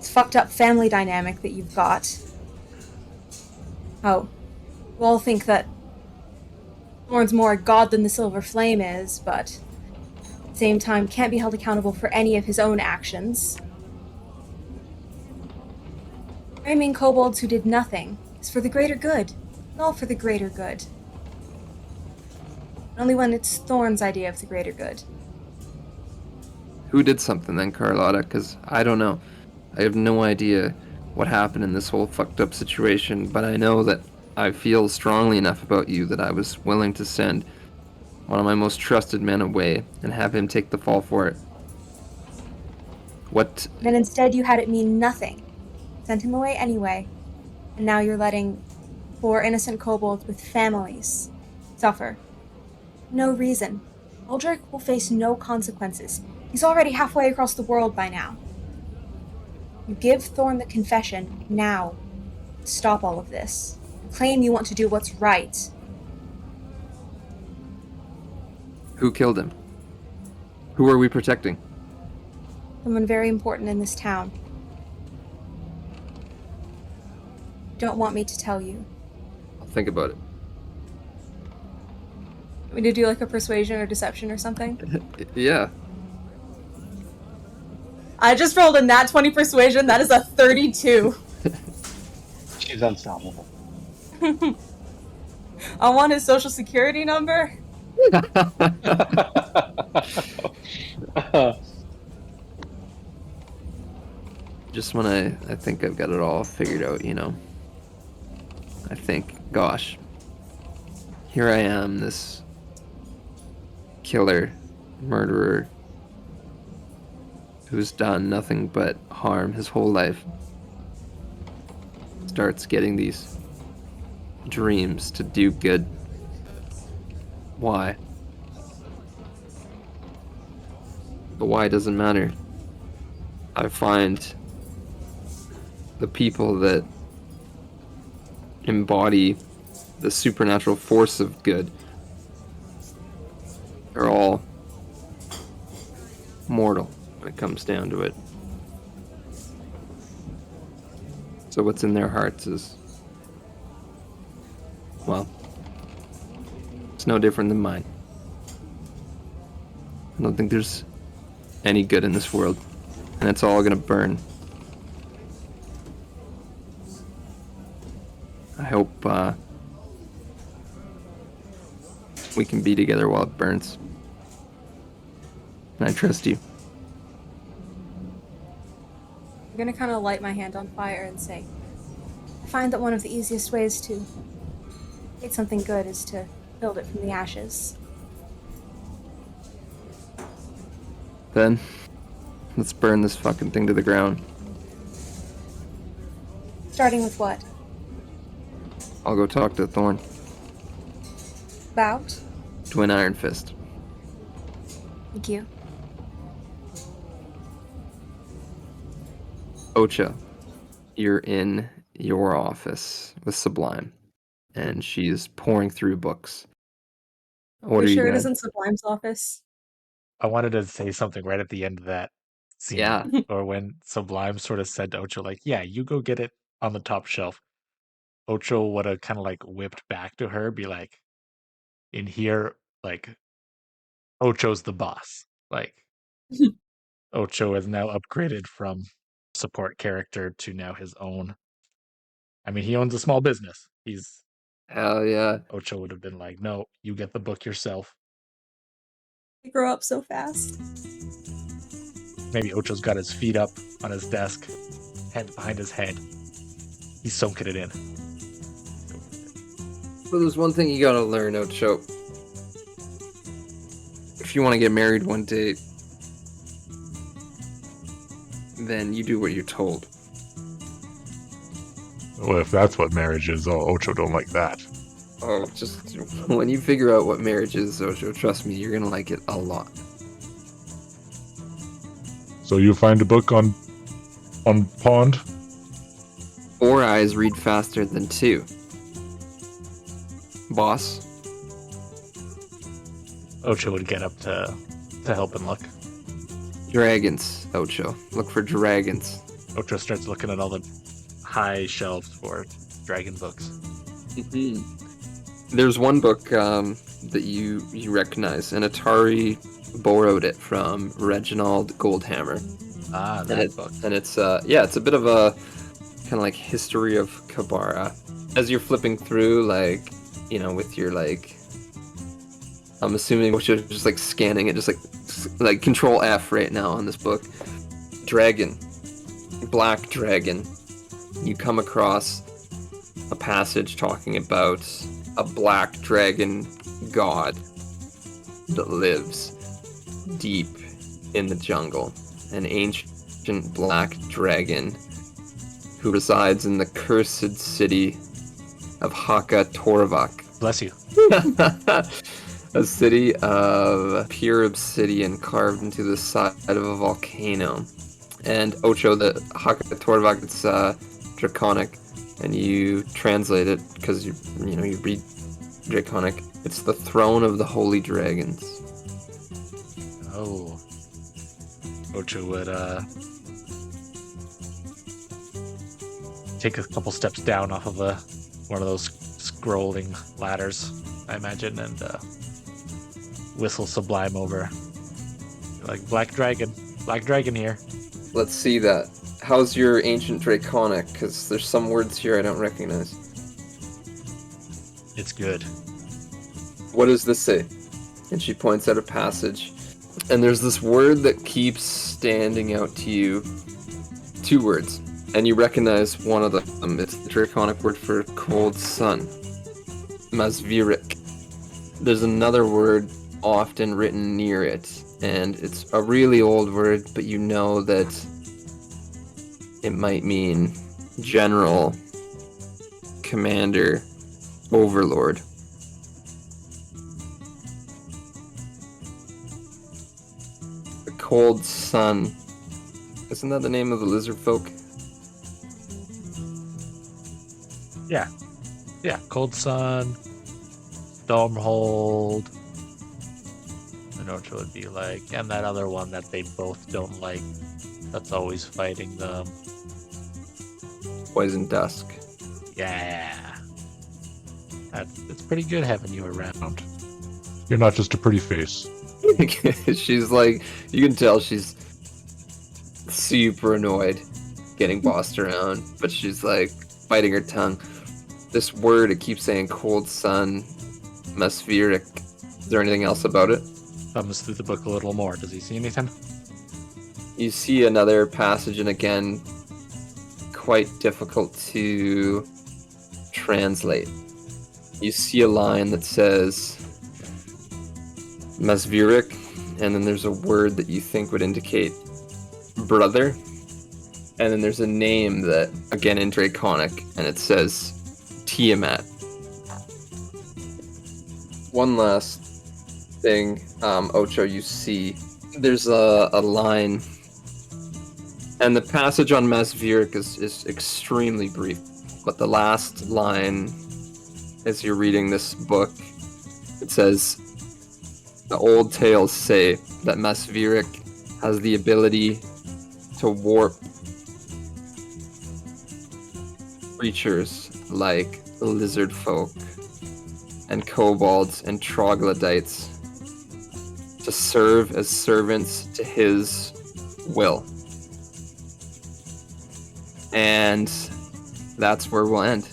Speaker 4: fucked up family dynamic that you've got. Oh, we all think that Thorne's more a god than the Silver Flame is, but at the same time can't be held accountable for any of his own actions. Framing kobolds who did nothing is for the greater good, all for the greater good. Only when it's Thorne's idea of the greater good.
Speaker 2: Who did something then, Carlotta? Because I don't know. I have no idea what happened in this whole fucked up situation, but I know that I feel strongly enough about you that I was willing to send one of my most trusted men away and have him take the fall for it. What?
Speaker 4: Then instead you had it mean nothing. Sent him away anyway, and now you're letting poor innocent kobolds with families suffer. No reason. Aldrich will face no consequences. He's already halfway across the world by now. You give Thorne the confession now. Stop all of this. Claim you want to do what's right.
Speaker 2: Who killed him? Who are we protecting?
Speaker 4: Someone very important in this town. Don't want me to tell you.
Speaker 2: I'll think about it.
Speaker 4: Want me to do like a persuasion or deception or something?
Speaker 2: Yeah.
Speaker 4: I just rolled a nat 20 persuasion. That is a 32.
Speaker 3: She's unstoppable.
Speaker 4: I want his social security number.
Speaker 2: Just when I think I've got it all figured out, you know. I think, gosh, here I am, this killer, murderer, who's done nothing but harm his whole life, starts getting these dreams to do good. Why? But why doesn't matter. I find the people that embody the supernatural force of good are all mortal when it comes down to it. So what's in their hearts is, well, it's no different than mine. I don't think there's any good in this world, and it's all gonna burn. I hope we can be together while it burns. And I trust you.
Speaker 4: I'm gonna kind of light my hand on fire and say, I find that one of the easiest ways to create something good is to build it from the ashes.
Speaker 2: Then, let's burn this fucking thing to the ground.
Speaker 4: Starting with what?
Speaker 2: I'll go talk to Thorne.
Speaker 4: About?
Speaker 2: Dywnn Ironfist.
Speaker 4: Thank you.
Speaker 2: Ocho, you're in your office with Sublime, and she's pouring through books. What are you
Speaker 4: sure it
Speaker 2: gonna...
Speaker 4: isn't Sublime's office?
Speaker 5: I wanted to say something right at the end of that scene,
Speaker 2: Yeah.
Speaker 5: or when Sublime sort of said to Ocho, like, "Yeah, you go get it on the top shelf." Ocho would have kind of like whipped back to her, be like, "In here, like, Ocho's the boss. Like, Ocho is now upgraded from support character to now his own. I mean, he owns a small business.
Speaker 2: Hell yeah.
Speaker 5: Ocho would have been like, no, you get the book yourself.
Speaker 4: You grow up so fast.
Speaker 5: Maybe Ocho's got his feet up on his desk, hands behind his head. He's soaking it in.
Speaker 2: Well, there's one thing you gotta learn, Ocho. If you want to get married one day, then you do what you're told.
Speaker 6: Well, if that's what marriage is, Ocho don't like that.
Speaker 2: Oh, just when you figure out what marriage is, Ocho, trust me, you're gonna like it a lot.
Speaker 6: So you find a book on Pond?
Speaker 2: 4 eyes read faster than 2. Boss.
Speaker 5: Ocho would get up to help and look.
Speaker 2: Dragons, Ocho. Look for dragons.
Speaker 5: Ocho starts looking at all the high shelves for dragon books.
Speaker 2: There's one book that you recognize, and Atari borrowed it from Reginald Goldhammer.
Speaker 5: Ah, that book.
Speaker 2: And it's it's a bit of a kind of like history of Kabara. As you're flipping through, like, you know, with your like, I'm assuming what you're just like scanning it, just like Control F right now on this book. Dragon, black dragon. You come across a passage talking about a black dragon god that lives deep in the jungle, an ancient black dragon who resides in the cursed city of Haka Torvak.
Speaker 5: Bless you.
Speaker 2: A city of pure obsidian carved into the side of a volcano. And Ocho, the Haka Torvak, it's Draconic, and you translate it because you read Draconic. It's the throne of the holy dragons.
Speaker 5: Oh. Ocho would take a couple steps down off of one of those scrolling ladders, I imagine, and whistle Sublime over. Like, black dragon here.
Speaker 2: Let's see that. How's your ancient Draconic? Because there's some words here I don't recognize.
Speaker 5: It's good.
Speaker 2: What does this say? And she points out a passage. And there's this word that keeps standing out to you. 2 words. And you recognize one of them. It's the Draconic word for cold sun. Masvirik. There's another word often written near it. And it's a really old word, but you know that it might mean general, commander, overlord. The cold sun. Isn't that the name of the lizard folk?
Speaker 5: Yeah. Yeah, Cold Sun, Stormhold. And Ocho would be like, and that other one that they both don't like, that's always fighting them.
Speaker 2: Poison Dusk.
Speaker 5: Yeah. It's pretty good having you around.
Speaker 6: You're not just a pretty face.
Speaker 2: She's like, you can tell she's super annoyed getting bossed around, but she's like biting her tongue. This word, it keeps saying cold sun, Masvirik. Is there anything else about it?
Speaker 5: Thumbs through the book a little more. Does he see anything?
Speaker 2: You see another passage, and again, quite difficult to translate. You see a line that says Masvirik, and then there's a word that you think would indicate brother, and then there's a name that, again in Draconic, and it says Tiamat. One last thing, Ocho, you see, there's a line, and the passage on Masvirik is extremely brief, but the last line, as you're reading this book, it says, the old tales say that Masvirik has the ability to warp creatures like lizard folk and kobolds and troglodytes to serve as servants to his will. And that's where we'll end.